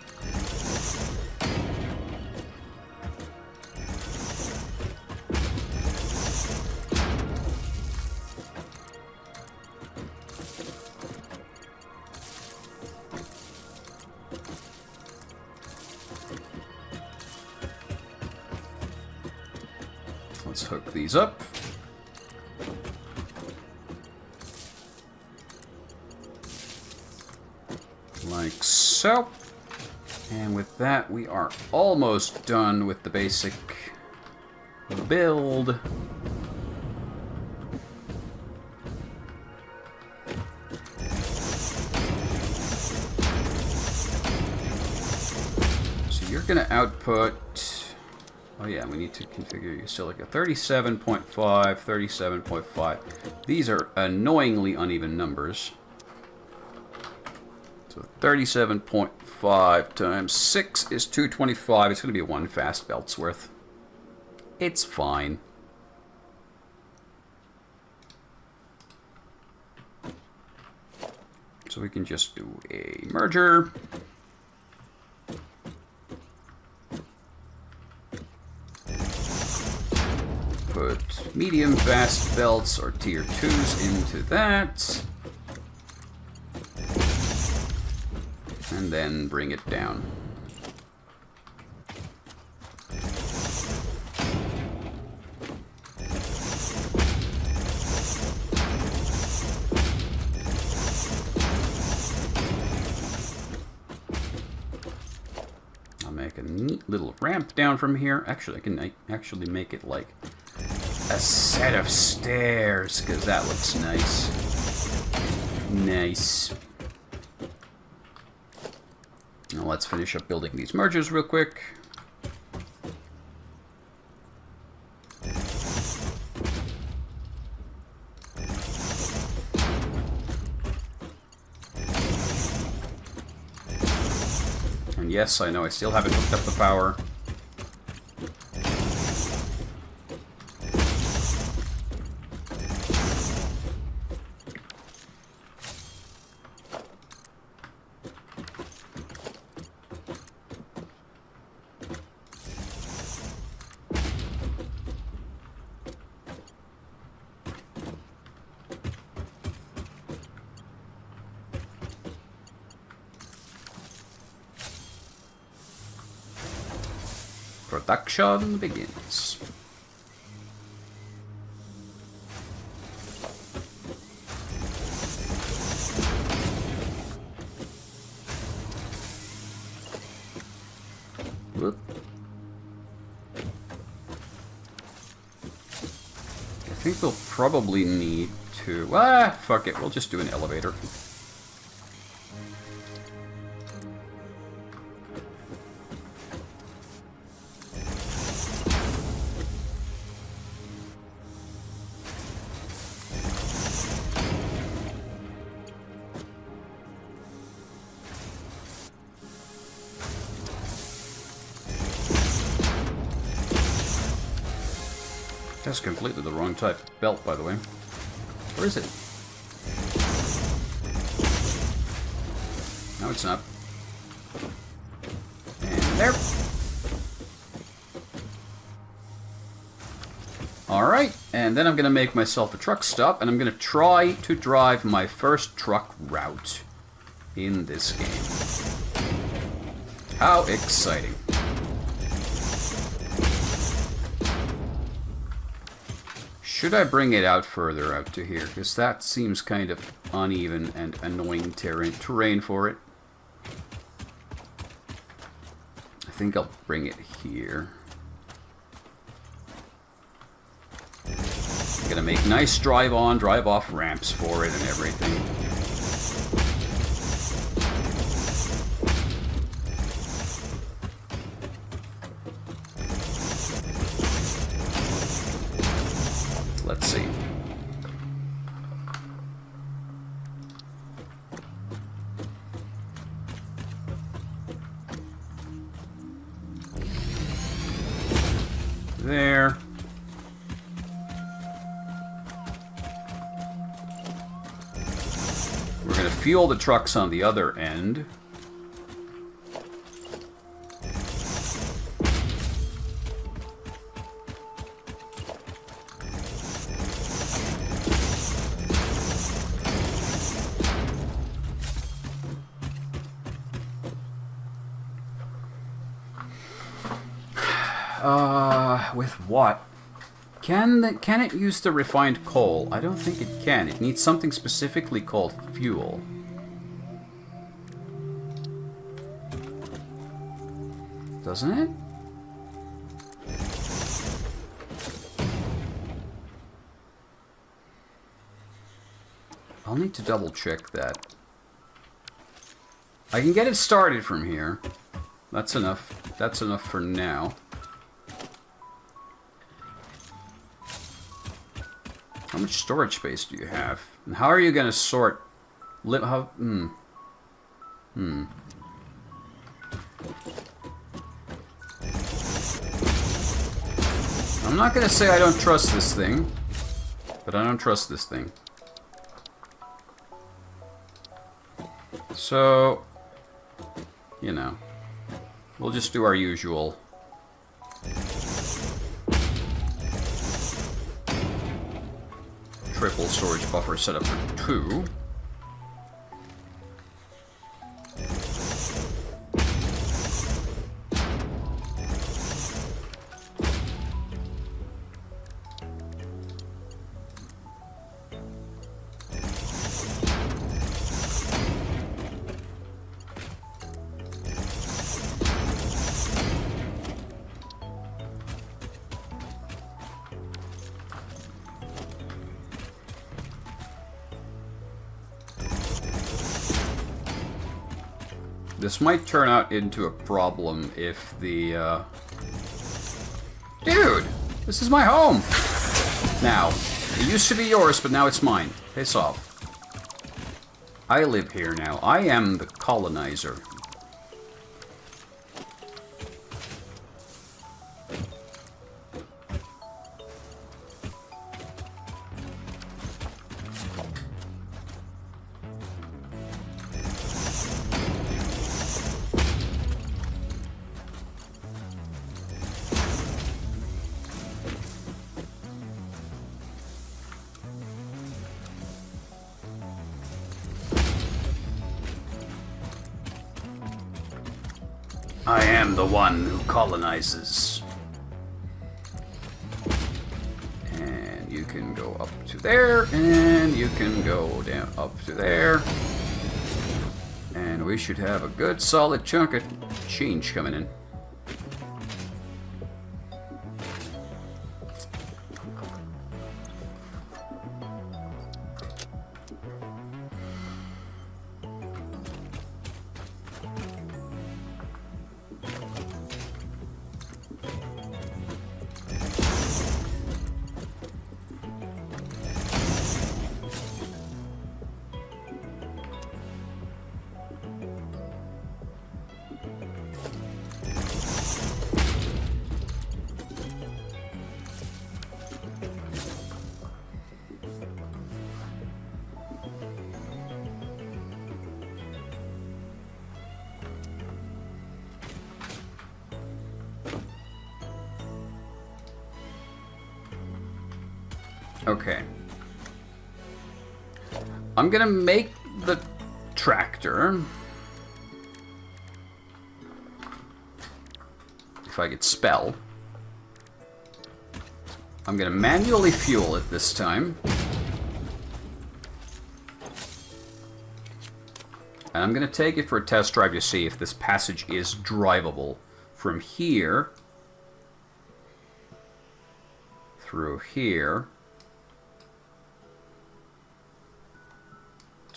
Let's hook these up. Like so. And with that, we are almost done with the basic build. So you're going to output... Oh yeah, we need to configure your silica. 37.5, 37.5. These are annoyingly uneven numbers. So 37.5 times 6 is 225. It's going to be 1 fast belt's worth. It's fine. So we can just do a merger. Put medium fast belts or tier 2s into that. And then bring it down. I'll make a neat little ramp down from here. Actually, I can actually make it like a set of stairs, because that looks nice. Nice. Now let's finish up building these mergers real quick. And yes, I know I still haven't hooked up the power. Production begins. Whoop. I think we'll probably need to... fuck it. We'll just do an elevator. That's completely the wrong type of belt, by the way. Where is it? No, it's not. And there. Alright, and then I'm going to make myself a truck stop, and I'm going to try to drive my first truck route in this game. How exciting. Should I bring it out further out to here? Because that seems kind of uneven and annoying terrain for it. I think I'll bring it here. I'm gonna make nice drive-on, drive-off ramps for it and everything. Let's see. There. We're going to fuel the trucks on the other end. With what? Can it use the refined coal? I don't think it can. It needs something specifically called fuel. Doesn't it? I'll need to double check that. I can get it started from here. That's enough. That's enough for now. How much storage space do you have? And how are you going to sort... I'm not going to say I don't trust this thing, but I don't trust this thing. So, you know, we'll just do our usual. Triple storage buffer set up for 2. This might turn out into a problem if the, Dude! This is my home! Now, it used to be yours, but now it's mine. Piss off. I live here now. I am the colonizer. I am the one who colonizes. And you can go up to there, and you can go down up to there. And we should have a good solid chunk of change coming in. Okay. I'm gonna make the tractor. If I could spell. I'm gonna manually fuel it this time. And I'm gonna take it for a test drive to see if this passage is drivable from here through here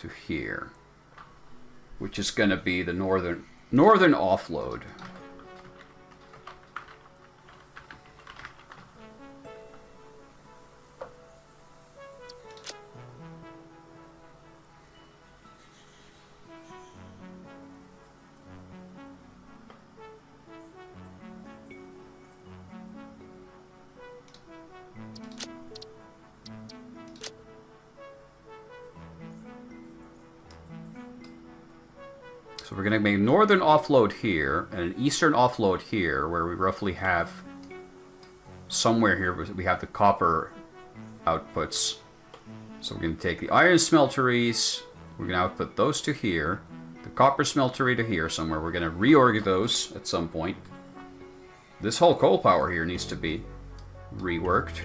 to here, which is going to be the northern offload. So we're going to make a northern offload here and an eastern offload here, where we roughly have somewhere here we have the copper outputs. So we're going to take the iron smelteries, we're going to output those to here, the copper smeltery to here somewhere. We're going to reorg those at some point. This whole coal power here needs to be reworked.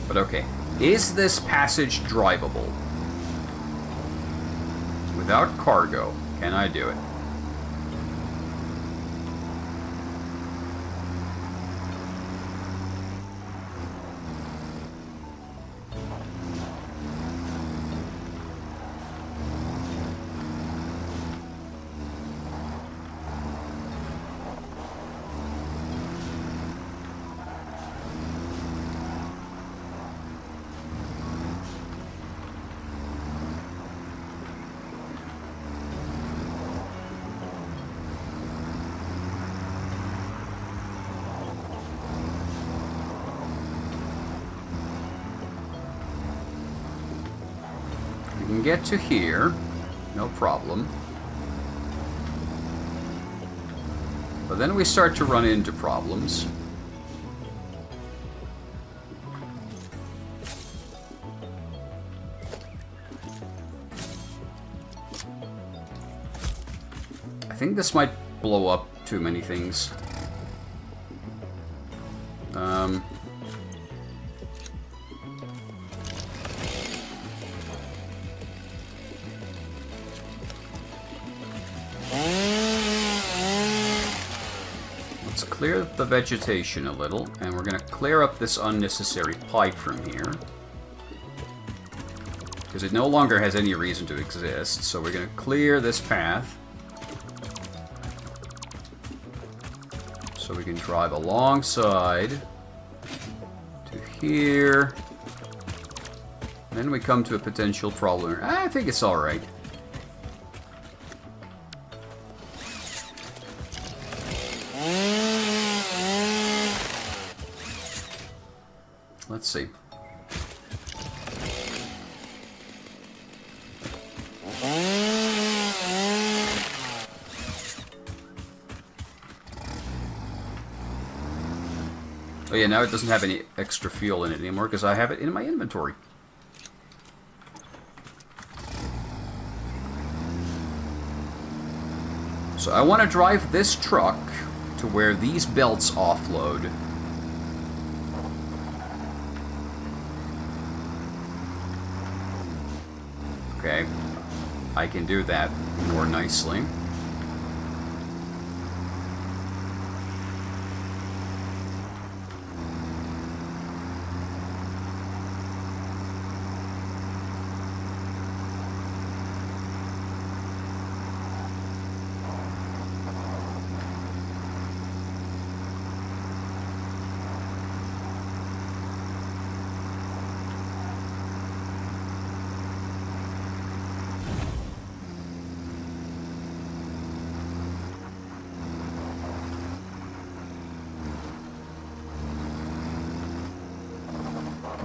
But okay, is this passage drivable? Without cargo, can I do it? can get to here, no problem. But then we start to run into problems. I think this might blow up too many things. Let's clear the vegetation a little, and we're going to clear up this unnecessary pipe from here. Because it no longer has any reason to exist, so we're going to clear this path. So we can drive alongside to here. Then we come to a potential problem. I think it's alright. Let's see. Oh yeah, now it doesn't have any extra fuel in it anymore because I have it in my inventory. So I want to drive this truck to where these belts offload. Okay, I can do that more nicely.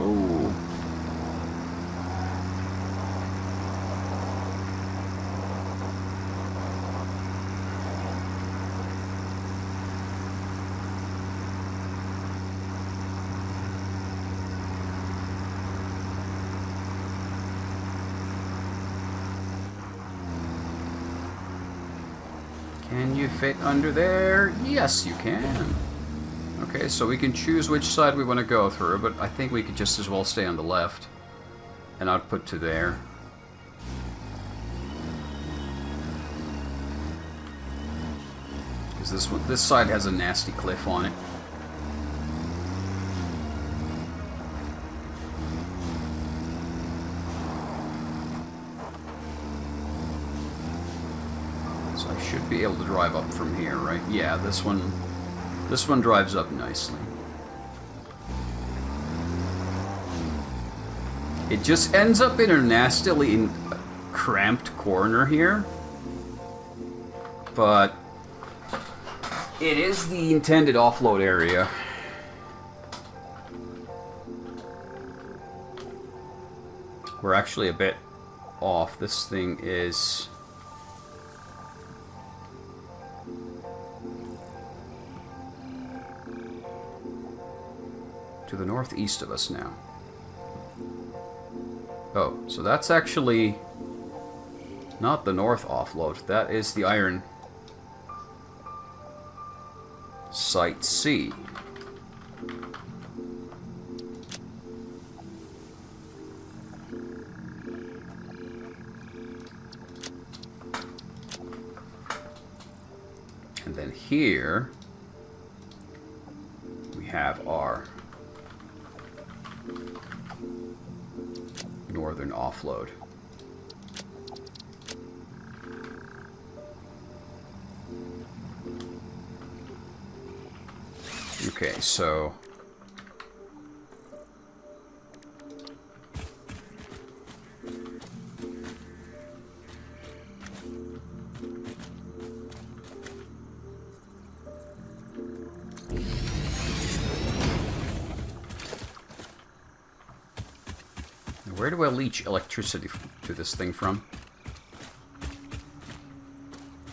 Oh. Can you fit under there? Yes, you can. Okay, so we can choose which side we want to go through, but I think we could just as well stay on the left and output to there. Because this side has a nasty cliff on it. So I should be able to drive up from here, right? Yeah, this one drives up nicely. It just ends up in a nastily cramped corner here. But it is the intended offload area. We're actually a bit off. This thing is... to the northeast of us now. Oh, so that's actually not the north offload. That is the iron Site C. And then here we have our northern offload. Okay, so Where do I leach electricity to this thing from?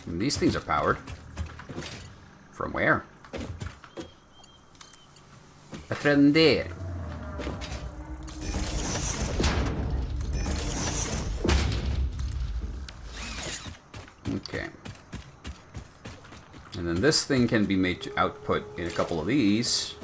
And these things are powered. From where? From there. Okay. And then this thing can be made to output in a couple of these.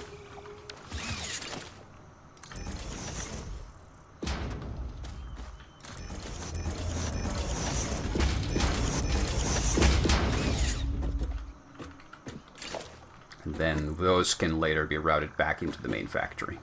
And then those can later be routed back into the main factory.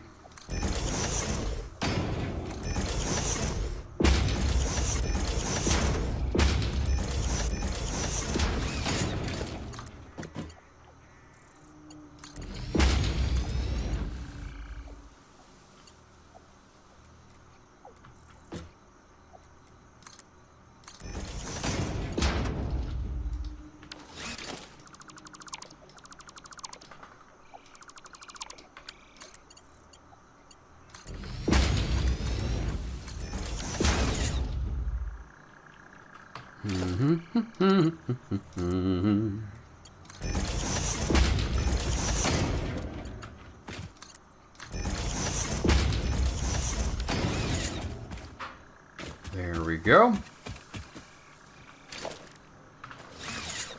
There we go.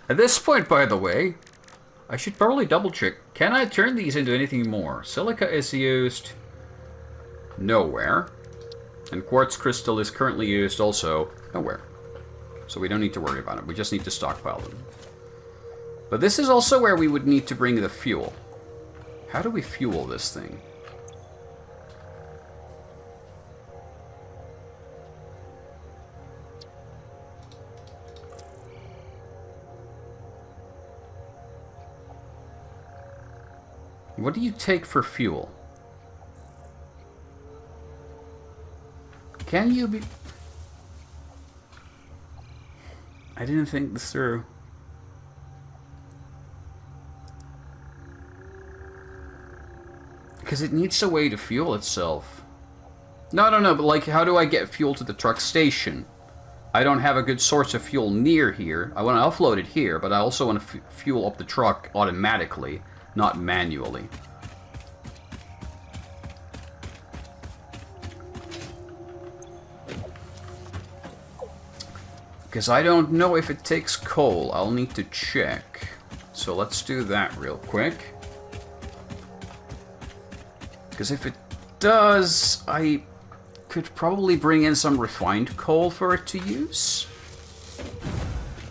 At this point, by the way, I should probably double check. Can I turn these into anything more? Silica is used nowhere. And quartz crystal is currently used also nowhere. So we don't need to worry about it. We just need to stockpile them. But this is also where we would need to bring the fuel. How do we fuel this thing? What do you take for fuel? Can you be... I didn't think this through. Because it needs a way to fuel itself. No, but like, how do I get fuel to the truck station? I don't have a good source of fuel near here. I want to offload it here, but I also want to fuel up the truck automatically, not manually. Because I don't know if it takes coal. I'll need to check. So let's do that real quick. Because if it does, I could probably bring in some refined coal for it to use.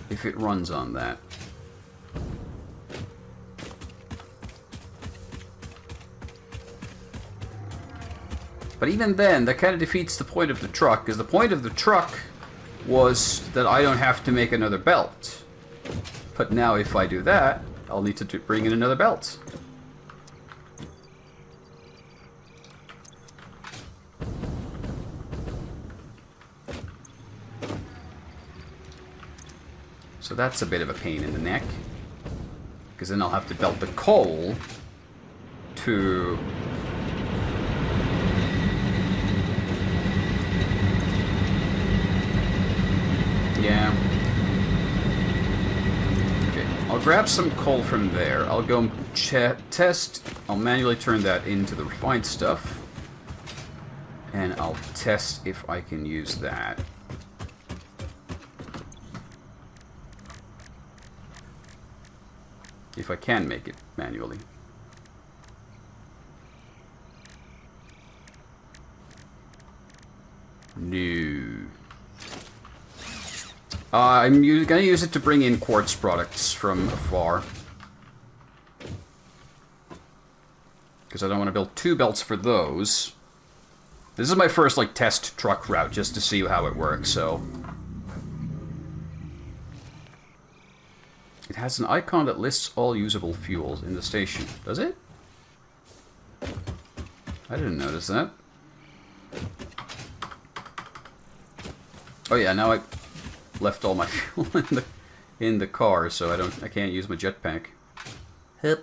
If it runs on that. But even then, that kind of defeats the point of the truck, because the point of the truck was that I don't have to make another belt. But now if I do that, I'll need to bring in another belt. So that's a bit of a pain in the neck. Because then I'll have to belt the coal to... Yeah. Okay, I'll grab some coal from there. I'll go test. I'll manually turn that into the refined stuff. And I'll test if I can use that. If I can make it manually. No. I'm gonna use it to bring in quartz products from afar. Because I don't want to build two belts for those. This is my first, like, test truck route, just to see how it works, so... It has an icon that lists all usable fuels in the station. Does it? I didn't notice that. Oh yeah, now I left all my fuel in the car, so I can't use my jetpack. Hup.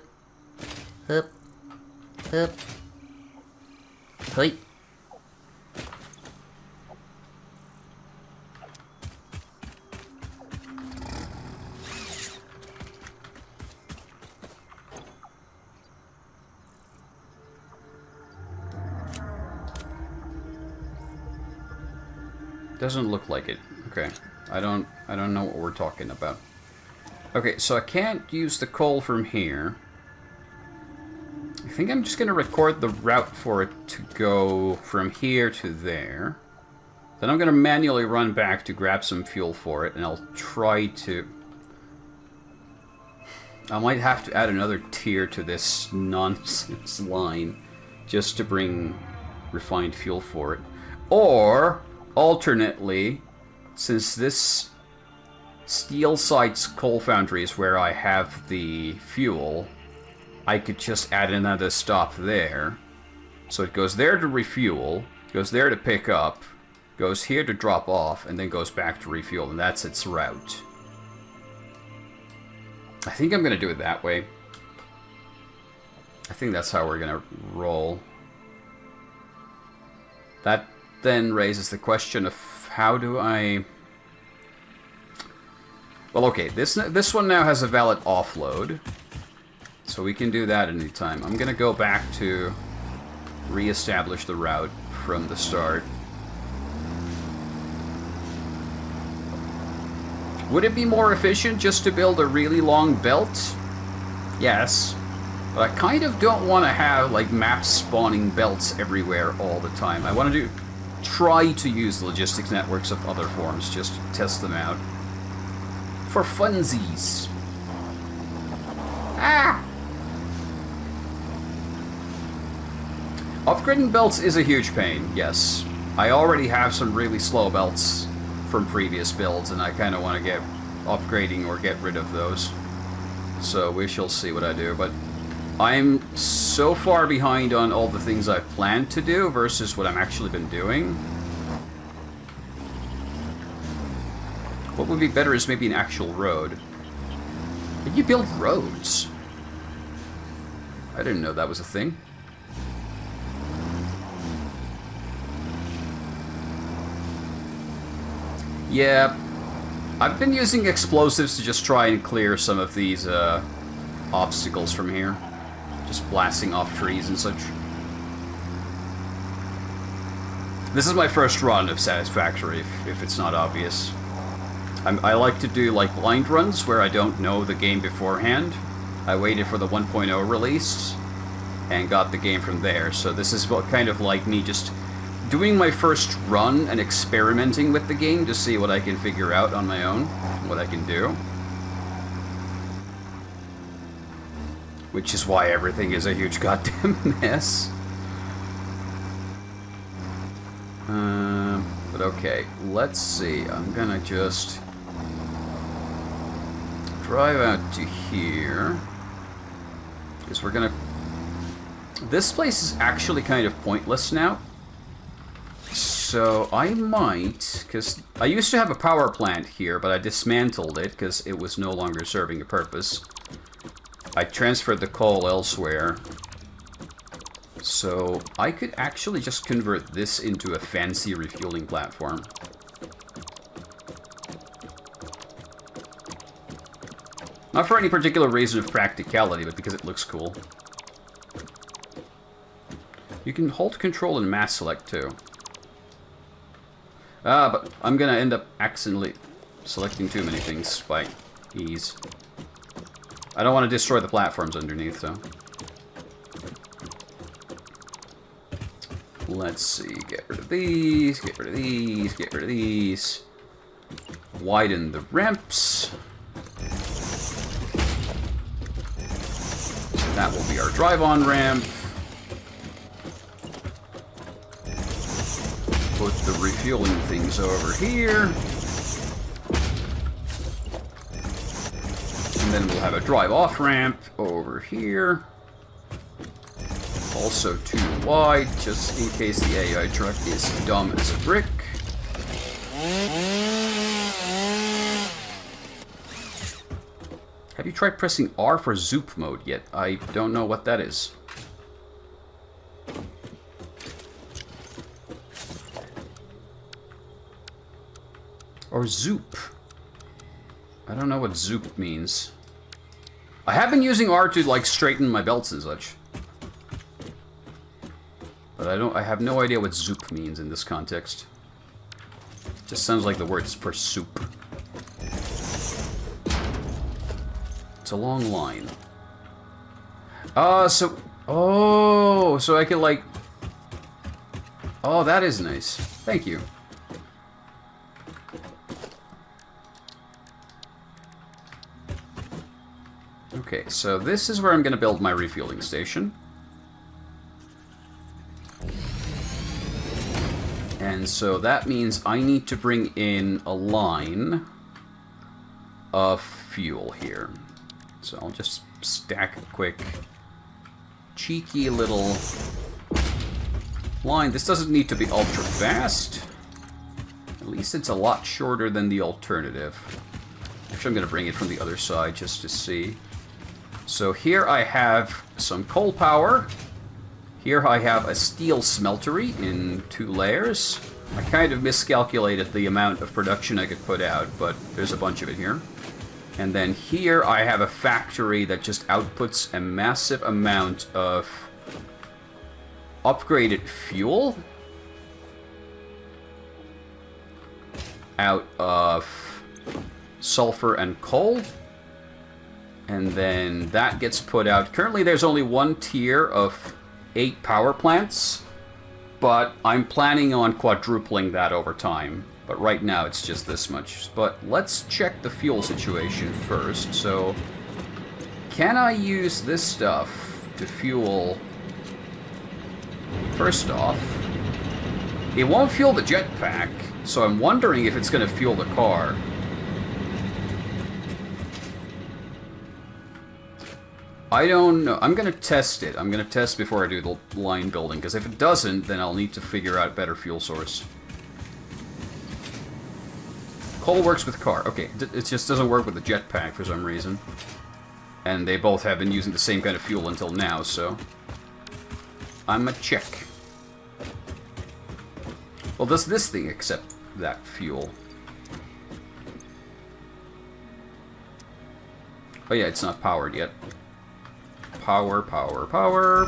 Hup. Hup. Hey. Doesn't look like it. Okay. I don't know what we're talking about. Okay, so I can't use the coal from here. I think I'm just going to record the route for it to go from here to there. Then I'm going to manually run back to grab some fuel for it, and I'll try to... I might have to add another tier to this nonsense line just to bring refined fuel for it. Or, alternately, since this steel site's coal foundry is where I have the fuel, I could just add another stop there. So it goes there to refuel, goes there to pick up, goes here to drop off, and then goes back to refuel, and that's its route. I think I'm going to do it that way. I think that's how we're going to roll. That then raises the question of how do I... Well, okay, this one now has a valid offload, so we can do that anytime. I'm going to go back to re-establish the route from the start. Would it be more efficient just to build a really long belt? Yes. But I kind of don't want to have, like, map spawning belts everywhere all the time. I want to try to use the logistics networks of other forms, just to test them out. For funsies. Ah! Upgrading belts is a huge pain, yes. I already have some really slow belts from previous builds, and I kind of want to get upgrading or get rid of those. So we shall see what I do, but I'm so far behind on all the things I've planned to do versus what I've actually been doing. What would be better is maybe an actual road. Did you build roads? I didn't know that was a thing. Yeah, I've been using explosives to just try and clear some of these obstacles from here. Just blasting off trees and such. This is my first run of Satisfactory, if it's not obvious. I like to do like blind runs where I don't know the game beforehand. I waited for the 1.0 release and got the game from there. So this is what kind of like me just doing my first run and experimenting with the game to see what I can figure out on my own, what I can do. Which is why everything is a huge goddamn mess. But okay, let's see. I'm gonna just drive out to here. Because we're gonna... This place is actually kind of pointless now. So I might, because I used to have a power plant here, but I dismantled it because it was no longer serving a purpose. I transferred the coal elsewhere. So I could actually just convert this into a fancy refueling platform. Not for any particular reason of practicality, but because it looks cool. You can hold control and mass select too. But I'm gonna end up accidentally selecting too many things by ease. I don't want to destroy the platforms underneath, though. Let's see, get rid of these, get rid of these, get rid of these. Widen the ramps. That will be our drive-on ramp. Put the refueling things over here. And then we'll have a drive-off ramp over here. Also too wide, just in case the AI truck is dumb as a brick. Have you tried pressing R for zoop mode yet? I don't know what that is. Or zoop. I don't know what zoop means. I have been using R to like straighten my belts and such. But I have no idea what zoop means in this context. Just sounds like the words for soup. It's a long line. So I could like... Oh, that is nice. Thank you. Okay, so this is where I'm going to build my refueling station. And so that means I need to bring in a line of fuel here. So I'll just stack a quick, cheeky little line. This doesn't need to be ultra fast. At least it's a lot shorter than the alternative. Actually, I'm going to bring it from the other side just to see. So here I have some coal power. Here I have a steel smeltery in 2 layers. I kind of miscalculated the amount of production I could put out, but there's a bunch of it here. And then here I have a factory that just outputs a massive amount of upgraded fuel out of sulfur and coal. And then that gets put out. Currently there's only 1 tier of 8 power plants, but I'm planning on quadrupling that over time. But right now it's just this much. But let's check the fuel situation first. So, can I use this stuff to fuel... First off, it won't fuel the jetpack, so I'm wondering if it's going to fuel the car. I don't know. I'm going to test it. I'm going to test before I do the line building, because if it doesn't, then I'll need to figure out a better fuel source. Coal works with car. Okay, it just doesn't work with the jetpack for some reason. And they both have been using the same kind of fuel until now, so... I'm a check. Well, does this thing accept that fuel? Oh yeah, it's not powered yet. Power, power, power.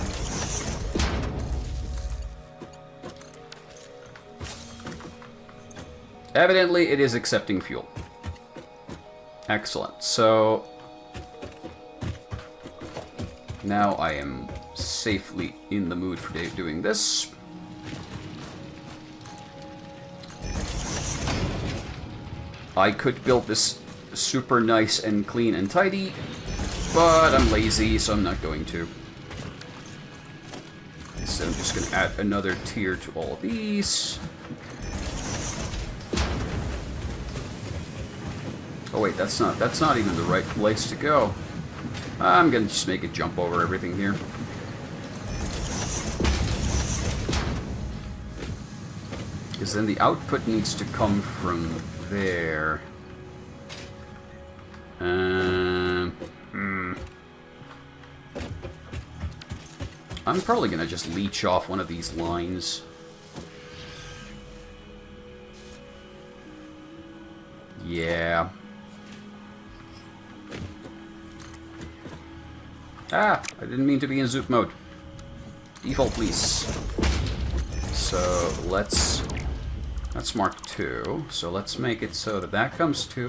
Evidently, it is accepting fuel. Excellent. So, now I am safely in the mood for doing this. I could build this super nice and clean and tidy, but I'm lazy, so I'm not going to. So I'm just going to add another tier to all of these. Oh wait, that's not even the right place to go. I'm going to just make it jump over everything here. Because then the output needs to come from there. I'm probably going to just leech off one of these lines. Yeah. Ah, I didn't mean to be in zoop mode. Default, please. So let's... That's Mark 2. So let's make it so that that comes to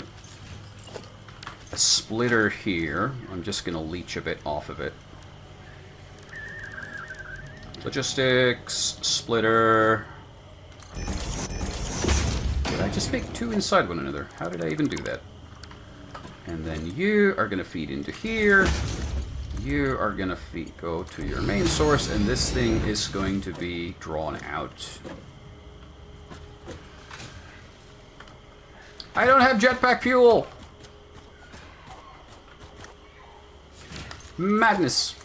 a splitter here. I'm just going to leech a bit off of it. Logistics, splitter. Did I just make 2 inside one another? How did I even do that? And then you are going to feed into here. You are going to go to your main source, and this thing is going to be drawn out. I don't have jetpack fuel! Madness!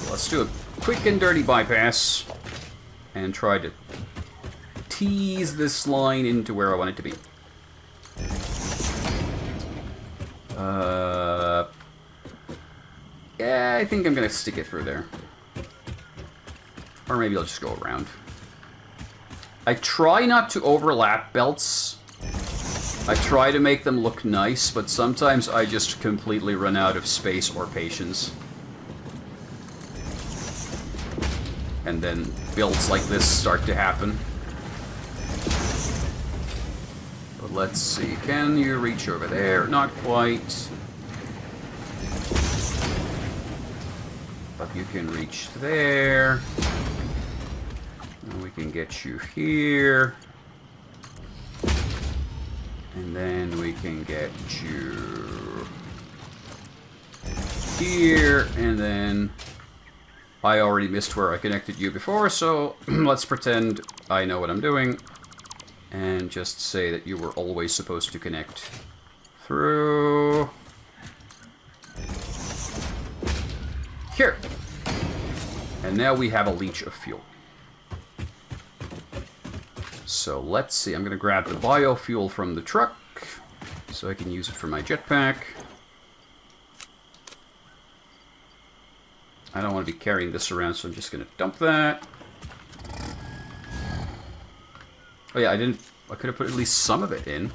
Let's do a quick and dirty bypass and try to tease this line into where I want it to be. Yeah, I think I'm gonna stick it through there. Or maybe I'll just go around. I try not to overlap belts. I try to make them look nice, but sometimes I just completely run out of space or patience. And then builds like this start to happen. let's see. Can you reach over there? Not quite. But you can reach there. And we can get you here. And then we can get you here. And then I already missed where I connected you before, so let's pretend I know what I'm doing. And just say that you were always supposed to connect through here. And now we have a leech of fuel. So let's see, I'm going to grab the biofuel from the truck so I can use it for my jetpack. I don't want to be carrying this around, so I'm just going to dump that. Oh yeah, I could have put at least some of it in.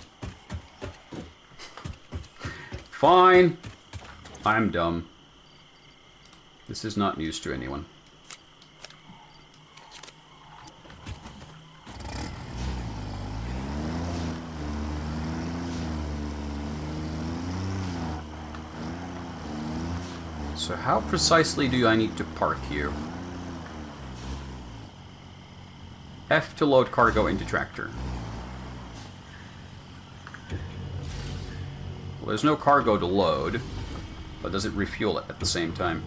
Fine. I'm dumb. This is not news to anyone. So how precisely do I need to park you? F to load cargo into tractor. Well, there's no cargo to load, but does it refuel it at the same time?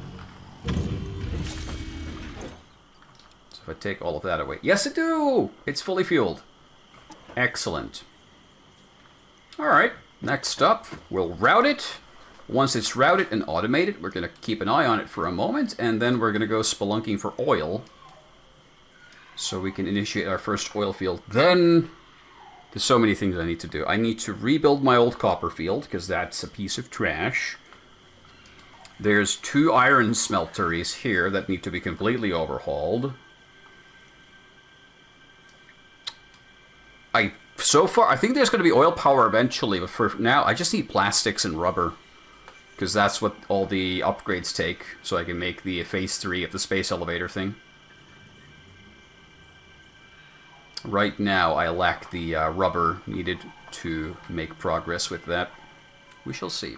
So if I take all of that away... Yes, it do! It's fully fueled. Excellent. Alright, next up, we'll route it. Once it's routed and automated, we're going to keep an eye on it for a moment, and then we're going to go spelunking for oil. So we can initiate our first oil field. Then, there's so many things I need to do. I need to rebuild my old copper field, because that's a piece of trash. There's 2 iron smelteries here that need to be completely overhauled. So far, I think there's going to be oil power eventually, but for now, I just need plastics and rubber. Because that's what all the upgrades take, so I can make the phase 3 of the space elevator thing. Right now, I lack the rubber needed to make progress with that. We shall see.